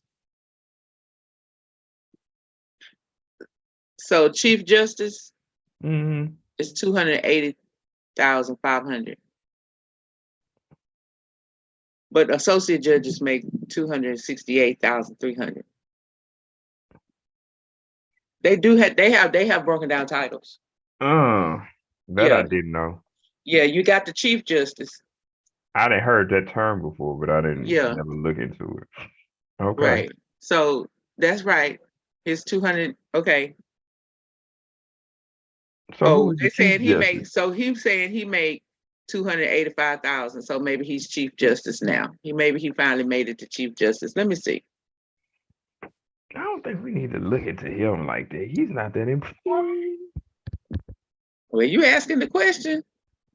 So Chief Justice Mm-hmm. is 280,500, but associate judges make 268,300. They have broken down titles. Uh, that I Yeah, didn't know. yeah. You got the Chief Justice. I didn't heard that term before, but I didn't Yeah, never look into it. Okay. right. So that's right. His 200. Okay. So Oh, who's the they chief saying he justice? makes. So he's saying he made 285,000. So maybe he's Chief Justice now. Maybe he finally made it to Chief Justice. Let me see. I don't think we need to look into him like that. He's not that important. Well, you asking the question.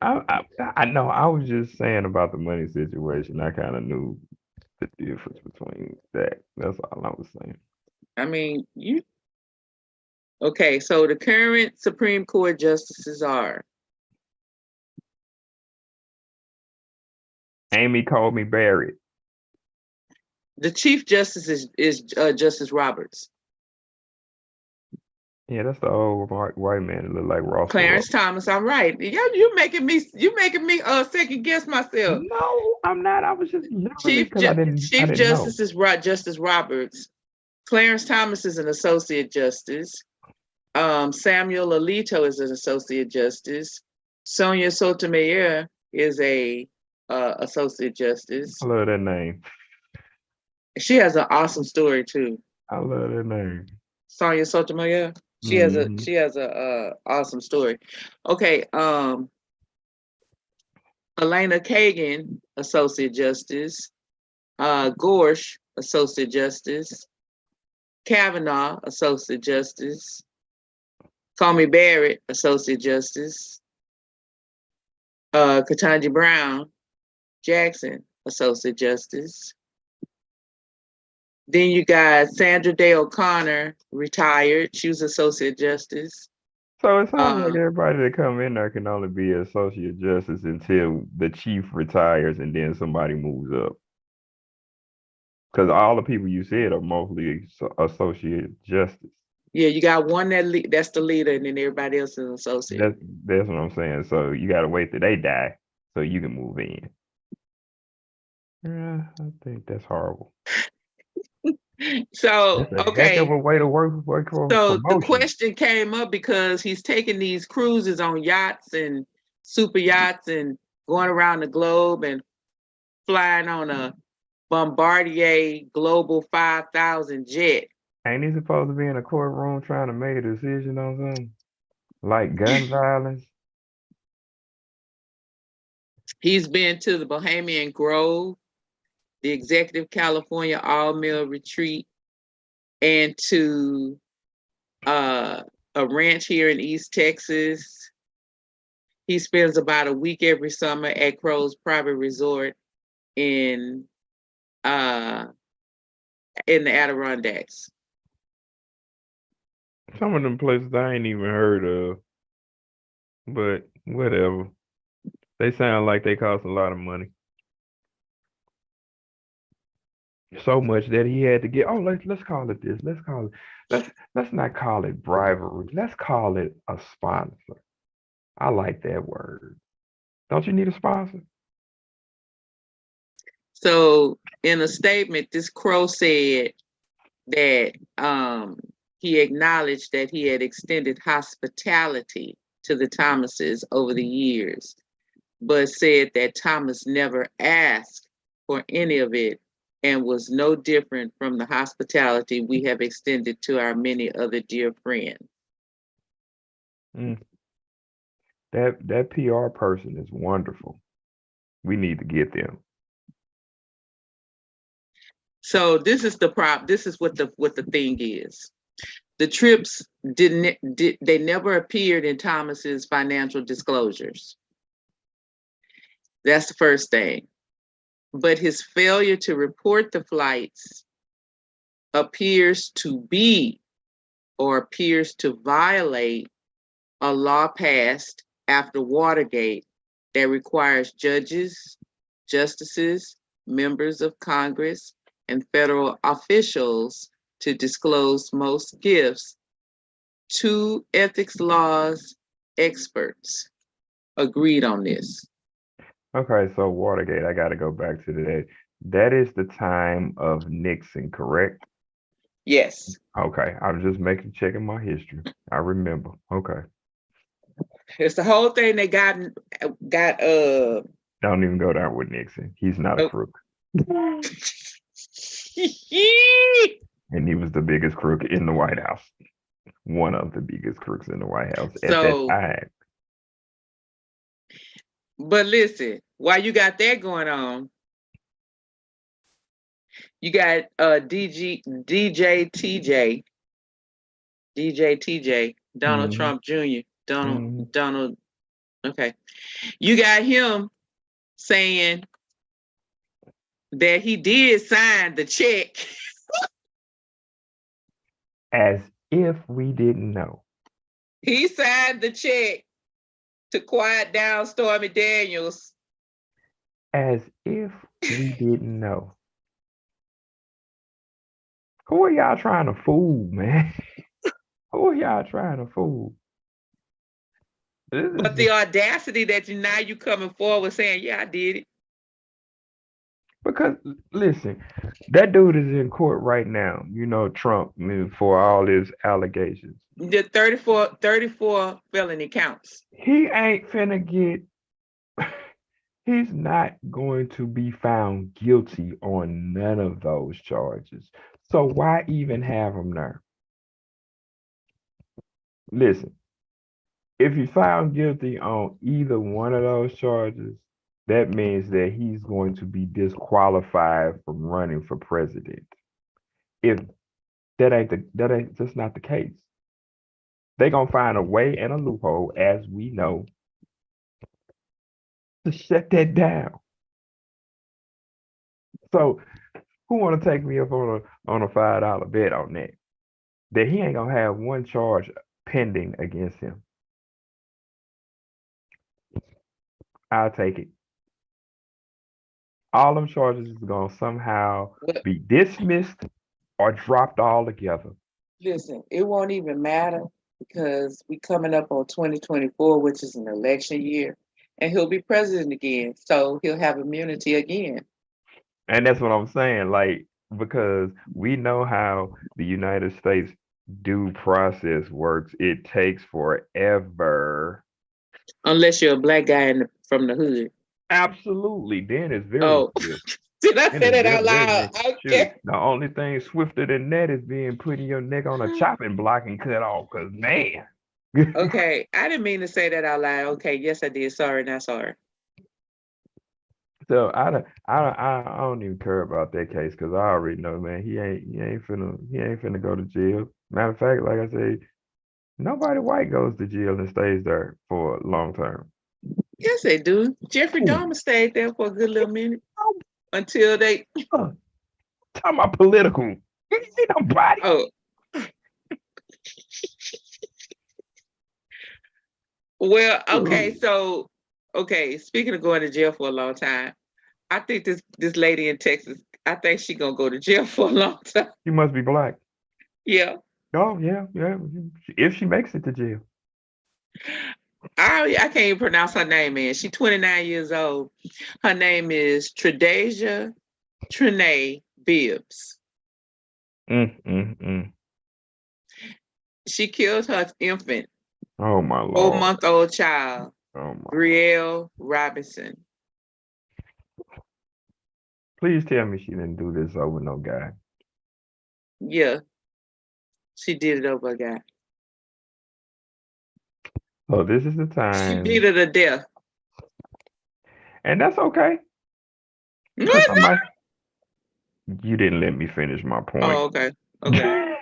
I know. I was just saying about the money situation. I kind of knew the difference between that. That's all I was saying. I mean, you. Okay, so the current Supreme Court justices are Amy called me Barrett. The Chief Justice is Justice Roberts. Yeah, that's the old white man that look like Ross Clarence Perot. Thomas, I'm right. Yeah, you making me second guess myself. No, I'm not. I was just literally Chief because I Chief didn't know. Justice is Justice Roberts. Clarence Thomas is an associate justice. Samuel Alito is an associate justice. Sonia Sotomayor is a associate justice. I love that name. She has an awesome story too. I love that name. Sonia Sotomayor. She has a Hmm. awesome story. Okay, Elena Kagan, associate justice. Gorsh, associate justice. Kavanaugh, associate justice. Comey Barrett, associate justice. Ketanji Brown Jackson, associate justice. Then you got Sandra Day O'Connor, retired. She was associate justice. So it sounds like everybody that come in there can only be associate justice until the chief retires and then somebody moves up. Because all the people you said are mostly associate justice. Yeah, you got one that's the leader, and then everybody else is associate. That's what I'm saying. So you got to wait till they die so you can move in. Yeah, I think that's horrible. So, That's a heck of okay. a way to work for a So the promotion. question came up because he's taking these cruises on yachts and super yachts and going around the globe and flying on a Bombardier Global 5000 jet. Ain't he supposed to be in a courtroom trying to make a decision on something like gun violence? He's been to the Bohemian Grove, the Executive California All-Meal Retreat, and to a ranch here in East Texas. He spends about a week every summer at Crow's Private Resort in the Adirondacks. Some of them places I ain't even heard of, but whatever. They sound like they cost a lot of money. So much that he had to get. Oh, let's call it this. Let's not call it bribery. Let's call it a sponsor. I like that word. Don't you need a sponsor? So in a statement, this Crow said that he acknowledged that he had extended hospitality to the Thomases over the years, but said that Thomas never asked for any of it and was no different from the hospitality we have extended to our many other dear friends. Mm. That PR person is wonderful. We need to get them. So this is the prop. This is what the thing is. The trips they never appeared in Thomas's financial disclosures. That's the first thing. But his failure to report the flights appears to be or appears to violate a law passed after Watergate that requires judges, justices, members of Congress, and federal officials to disclose most gifts. Two ethics laws experts agreed on this. Okay, so Watergate, I got to go back to that. That is the time of Nixon, correct? Yes. Okay, I was just checking my history. I remember. Okay. It's the whole thing they got Don't even go down with Nixon. He's not a crook. And he was the biggest crook in the White House. One of the biggest crooks in the White House at that time. But listen, while you got that going on, you got DJTJ, Donald Trump Jr., Donald. Okay, you got him saying that he did sign the check. As if we didn't know. He signed the check to quiet down Stormy Daniels. As if we didn't know. Who are y'all trying to fool, man? Who are y'all trying to fool? This But is the audacity that you coming forward saying, yeah, I did it. because listen, that dude is in court right now. You know, Trump, I mean, for all his allegations. The 34 felony counts. He ain't finna get. He's not going to be found guilty on none of those charges. So why even have him there? Listen, if he's found guilty on either one of those charges, that means that he's going to be disqualified from running for president. If that ain't just not the case. They're gonna find a way and a loophole, as we know, to shut that down. So who wanna take me up on a $5 bet on that? That he ain't gonna have one charge pending against him. I'll take it. All them charges is gonna somehow be dismissed or dropped altogether. Listen, it won't even matter because we coming up on 2024, which is an election year, and he'll be president again. So he'll have immunity again. And that's what I'm saying. Like, because we know how the United States due process works. It takes forever. Unless you're a black guy from the hood. Absolutely. Then it's very Oh, swift. did I Then say it's that out very, loud? shoot. Okay. The only thing swifter than that is being putting your neck on a chopping block and cut off. Cause man. Okay, I didn't mean to say that out loud. Okay, yes, I did. Sorry, not sorry. So I don't even care about that case because I already know, man. He ain't finna go to jail. Matter of fact, like I said, nobody white goes to jail and stays there for a long term. Yes, they do. Jeffrey Ooh. Dahmer stayed there for a good little minute until they. Talking about political. Ain't nobody. Oh. Well, okay, so speaking of going to jail for a long time, I think this lady in Texas, I think she gonna go to jail for a long time. She must be black. Yeah. Oh yeah. If she makes it to jail. I can't even pronounce her name, man. She's 29 years old. Her name is Tredasia Trinae Bibbs. She killed her infant. Oh my Lord. 4-month-old child. Oh my Brielle Robinson. Please tell me she didn't do this over no guy. Yeah. She did it over a guy. So this is the time. She beat her to death. And that's okay. What? You didn't let me finish my point. Oh, okay. Okay.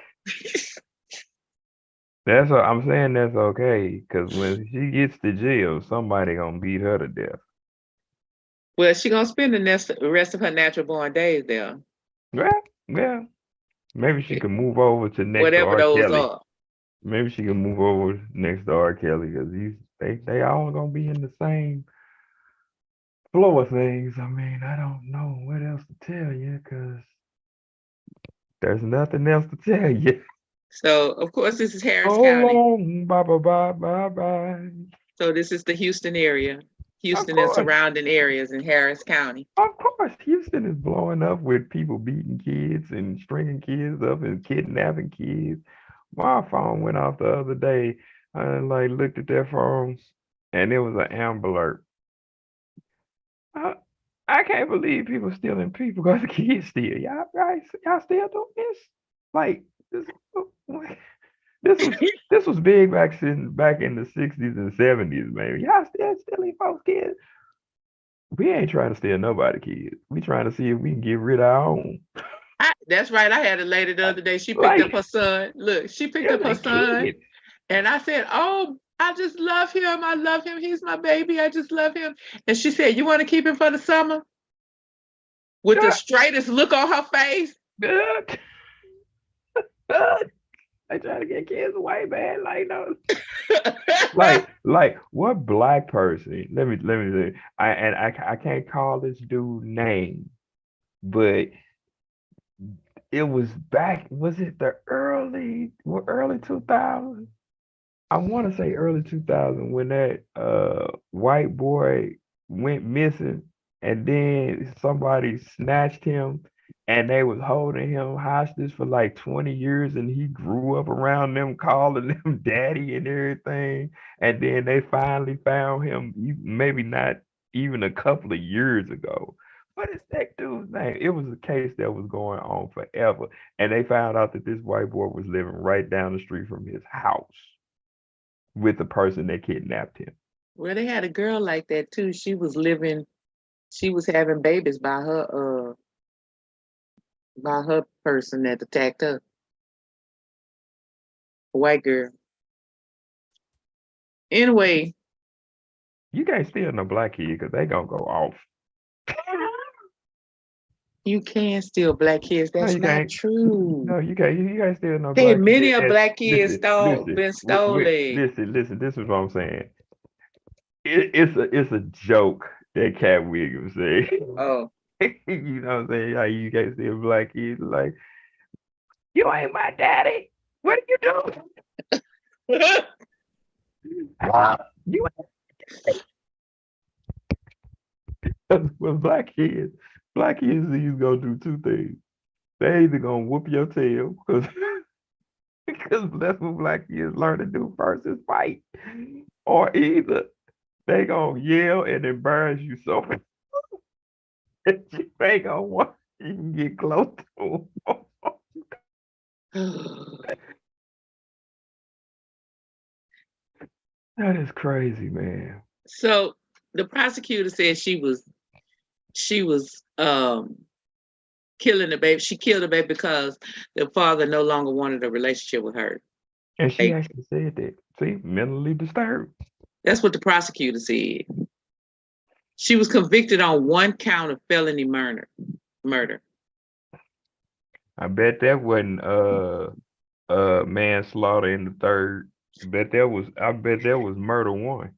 That's what I'm saying. That's okay, because when she gets to jail, somebody gonna beat her to death. Well, she gonna spend the rest of her natural born days there. Yeah. Maybe she can move over to next Whatever to R. those Kelly. are. Maybe she can move over next to R. Kelly because they all gonna be in the same flow of things. I mean, I don't know what else to tell you because there's nothing else to tell you. So, of course, this is Harris County. Long, bye. So this is the Houston area. Houston and surrounding areas in Harris County. Of course, Houston is blowing up with people beating kids and stringing kids up and kidnapping kids. My phone went off the other day. I looked at that phone and it was an Amber Alert. I can't believe people stealing people because the kids steal. Y'all still doing this? Like this was big back in the 60s and 70s, man. Y'all still stealing folks' kids. We ain't trying to steal nobody kids. We trying to see if we can get rid of our own. That's right. I had a lady the other day. She picked up her son. Look, she picked up her son. Kids. And I said, oh, I just love him. I love him. He's my baby. I just love him. And she said, you want to keep him for the summer? With the straightest look on her face. Good. They trying to get kids away, man. Like no. like what black person? Let me say. I can't call this dude name, but it was back, was it the early 2000s? I want to say early 2000 when that white boy went missing and then somebody snatched him and they was holding him hostage for like 20 years and he grew up around them calling them daddy and everything, and then they finally found him maybe not even a couple of years ago. What is that dude's name? It was a case that was going on forever, and they found out that this white boy was living right down the street from his house with the person that kidnapped him. Well, they had a girl like that too. She was having babies by her person that attacked her. A white girl. Anyway, You can't steal no black kid because they gonna go off. you can steal black kids. No, That's you not can't. true. No, you can't. You can't steal no Hey, black many kid. of black kids Listen, listen, been stolen. listen. This is what I'm saying. It's a joke that Cat Williams said. Oh. You know what I'm saying? How you can't steal black kids? Like, you ain't my daddy. What are you doing? You ain't with black kids is gonna do two things. They either gonna whoop your tail because that's what black kids learn to do first is fight, or either they gonna yell and embarrass you so much that you ain't gonna want you can get close to them. That is crazy, man. So the prosecutor said she was killing the baby. She killed the baby because the father no longer wanted a relationship with her. And she actually said that. See, mentally disturbed. That's what the prosecutor said. She was convicted on one count of felony murder. I bet that wasn't manslaughter in the third. I bet that was murder one.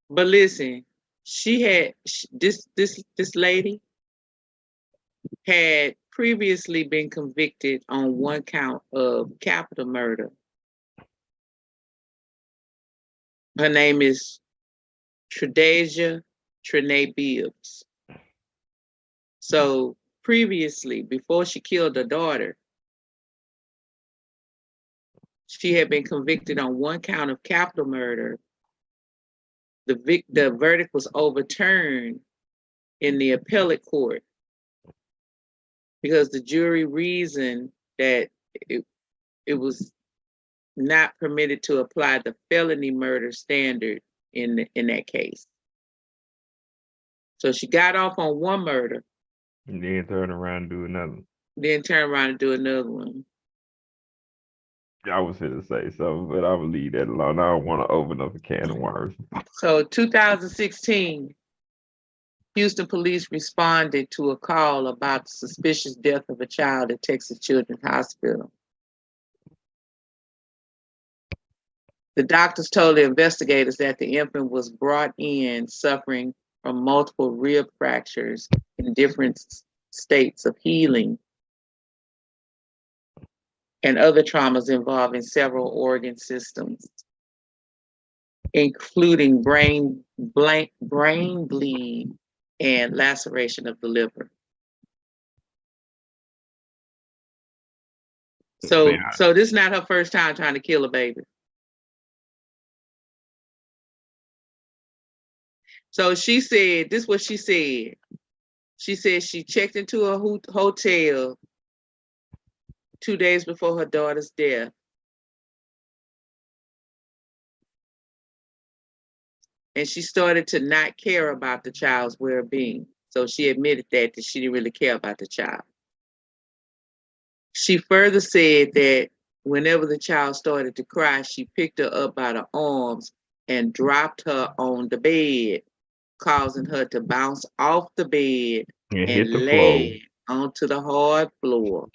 But listen, this lady had previously been convicted on one count of capital murder. Her name is Tredasia Trinae Bibbs. So previously, before she killed her daughter, she had been convicted on one count of capital murder. The verdict was overturned in the appellate court because the jury reasoned that it was not permitted to apply the felony murder standard in that case. So she got off on one murder. And then turn around and do another. Then turn around and do another one. I was here to say something, but I will leave that alone. I don't want to open up a can of worms. So 2016, Houston police responded to a call about the suspicious death of a child at Texas Children's Hospital. The doctors told the investigators that the infant was brought in suffering from multiple rib fractures in different states of healing and other traumas involving several organ systems, including brain bleed and laceration of the liver. So this is not her first time trying to kill a baby. So she said, this is what she said. She said she checked into a hotel 2 days before her daughter's death. And she started to not care about the child's well-being. So she admitted that she didn't really care about the child. She further said that whenever the child started to cry, she picked her up by the arms and dropped her on the bed, causing her to bounce off the bed and land onto the hard floor.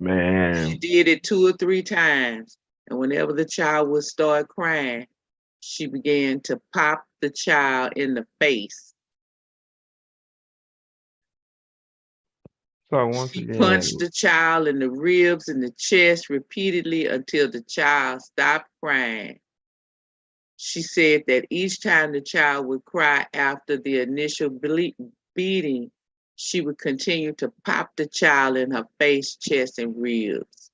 Man. She did it 2 or 3 times. And whenever the child would start crying, she began to pop the child in the face. So once She again, punched the child in the ribs and the chest repeatedly until the child stopped crying. She said that each time the child would cry after the initial beating, she would continue to pop the child in her face, chest, and ribs.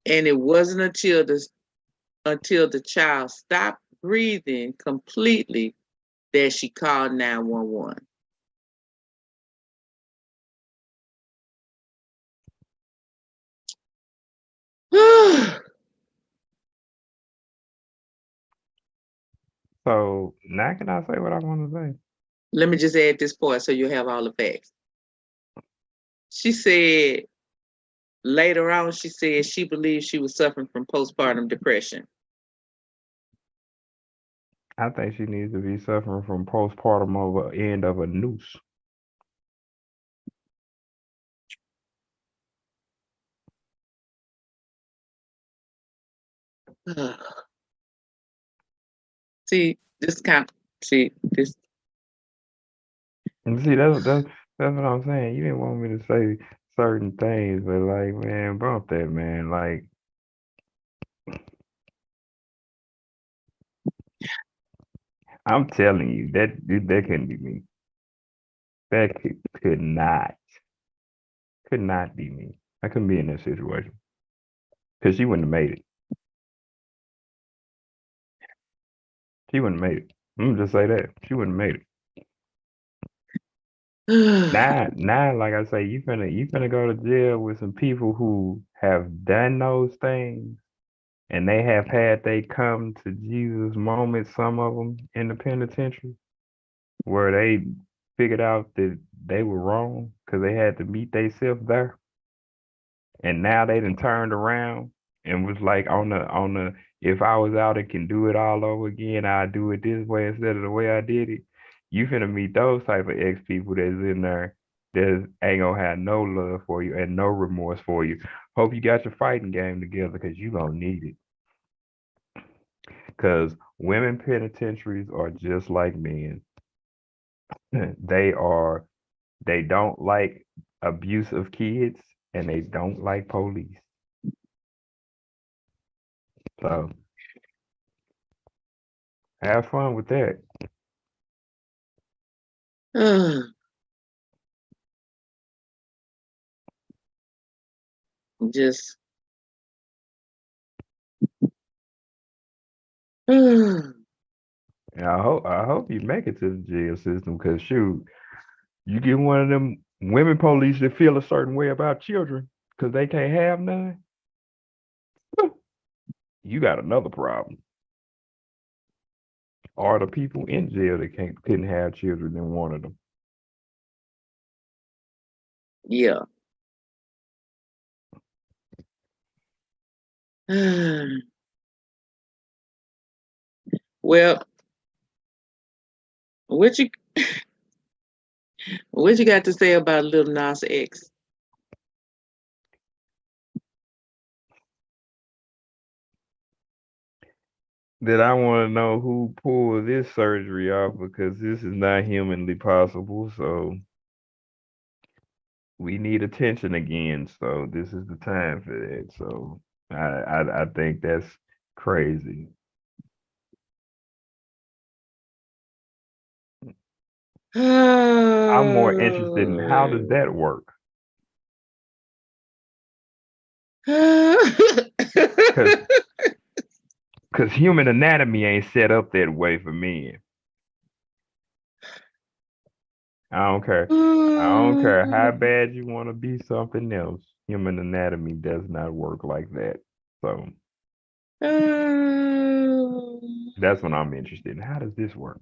And it wasn't until the child stopped breathing completely that she called 911. so now can I say what I want to say? Let me just add this part so you have all the facts. She said later on, she said she believed she was suffering from postpartum depression. I think she needs to be suffering from postpartum over end of a noose. See, this. And see, that's what I'm saying. You didn't want me to say certain things, but like, man, bump that, man. Like, I'm telling you, that couldn't be me. That could not be me. I couldn't be in that situation because she wouldn't have made it. She wouldn't have made it. I'm gonna just say that she wouldn't have made it. Now, like I say, you finna go to jail with some people who have done those things, and they have had they come to Jesus moment. Some of them in the penitentiary, where they figured out that they were wrong because they had to meet themselves there, and now they done turned around and was like on the if I was out and can do it all over again, I'd do it this way instead of the way I did it. You finna meet those type of ex people that's in there that ain't gonna have no love for you and no remorse for you. Hope you got your fighting game together because you gonna need it. Because women penitentiaries are just like men. They are they don't like abuse of kids and they don't like police. So have fun with that. Just mm, And I hope you make it to the jail system because shoot, you get one of them women police that feel a certain way about children because they can't have none, you got another problem. Or the people in jail that couldn't have children and wanted them. yeah. Well, what you got to say about Lil Nas X? That I want to know who pulled this surgery off because this is not humanly possible. So we need attention again. So this is the time for that. So I think that's crazy. I'm more interested in how does that work? Because human anatomy ain't set up that way for men. I don't care. I don't care how bad you want to be something else. Human anatomy does not work like that. So that's what I'm interested in. How does this work?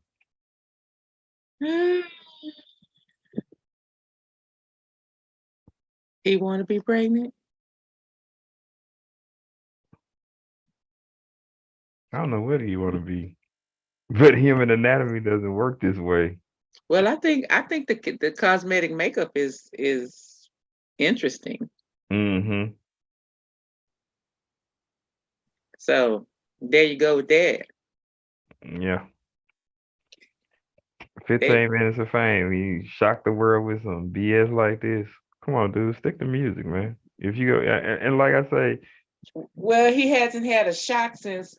He want to be pregnant? I don't know what you want to be, but human anatomy doesn't work this way. Well, I think the cosmetic makeup is interesting. Mm-hmm. So there you go with that. Yeah. They, 15 minutes of fame. You shock the world with some BS like this. Come on, dude, stick to music, man. If you go and like I say, well, he hasn't had a shock since,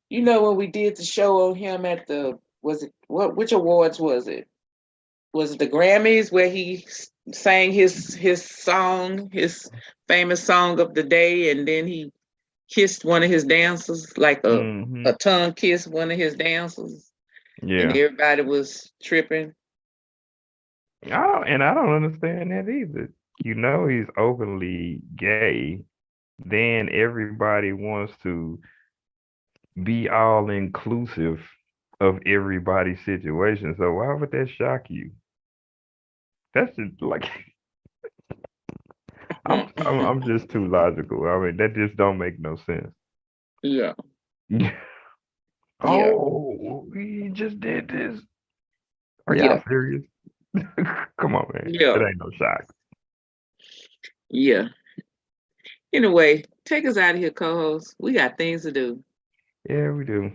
when we did the show on him at which awards was it? Was it the Grammys where he sang his song, his famous song of the day, and then he kissed one of his dancers, like a tongue kiss one of his dancers, and yeah. everybody was tripping. I don't understand that either. You know he's openly gay, then everybody wants to be all inclusive of everybody's situation. So why would that shock you? That's just like I'm just too logical. I mean, that just don't make no sense. Yeah, yeah, Oh, we just did this. Are yeah, y'all serious? Come on, man. It yeah, ain't no shock. yeah. Anyway, take us out of here, co-host. We got things to do. Yeah, we do.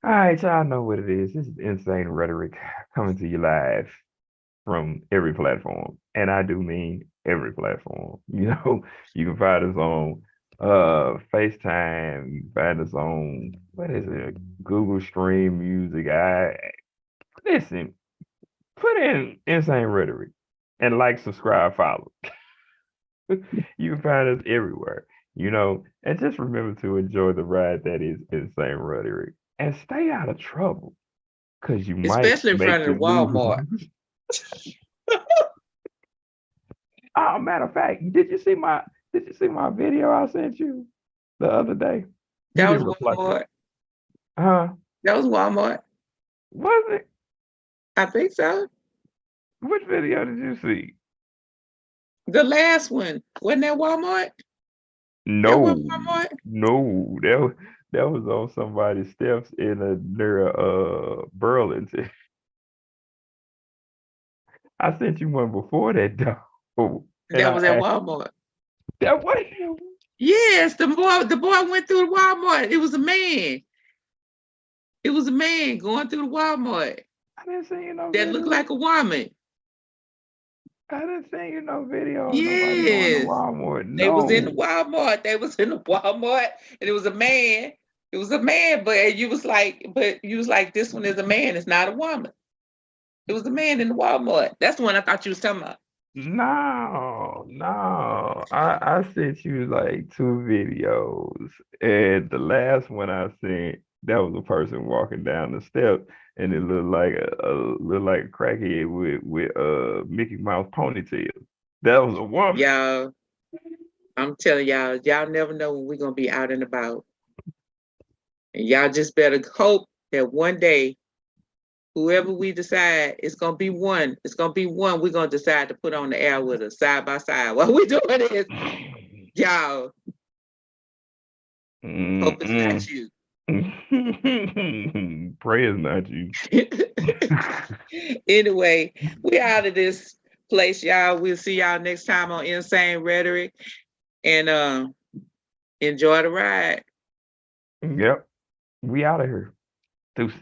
All right, y'all know what it is. This is Insane Rhetoric coming to you live from every platform. And I do mean every platform. You can find us on FaceTime, you can find us on what is it? Google Stream Music. I listen, put in Insane Rhetoric and like, subscribe, follow. You can find us everywhere. And just remember to enjoy the ride that is Insane Rhetoric. And stay out of trouble. Because you might Especially in front make of the the Walmart. news. Oh, matter of fact, did you see my video I sent you the other day? You That was didn't reply. Walmart. Huh? That was Walmart. Was it? I think so. Which video did you see? The last one. Wasn't that Walmart? That was No, Walmart? no, that was on somebody's steps near Burlington. I sent you one before that though. And That I was at asked, Walmart. that was him. Yes, the boy went through the Walmart. It was a man. It was a man going through the Walmart I didn't send you no that looked video. like a woman. I didn't send you no video of nobody going to Yes. Walmart. They was in the No. Walmart. They was in the Walmart, and it was a man. It was a man, but you was like, this one is a man. It's not a woman. It was a man in the Walmart. That's the one I thought you was talking about. No, no. I sent you like two videos, and the last one I sent, that was a person walking down the steps, and it looked like a crackhead with Mickey Mouse ponytail. That was a woman. Y'all, I'm telling y'all never know when we're gonna be out and about. And y'all just better hope that one day, whoever we decide, it's gonna be one. It's gonna be one we're gonna decide to put on the air with us side by side while we doing this. Y'all, hope it's not you. Pray it's not you. Anyway, we out of this place, y'all. We'll see y'all next time on Insane Rhetoric. And enjoy the ride. Yep. We out of here. Deuces.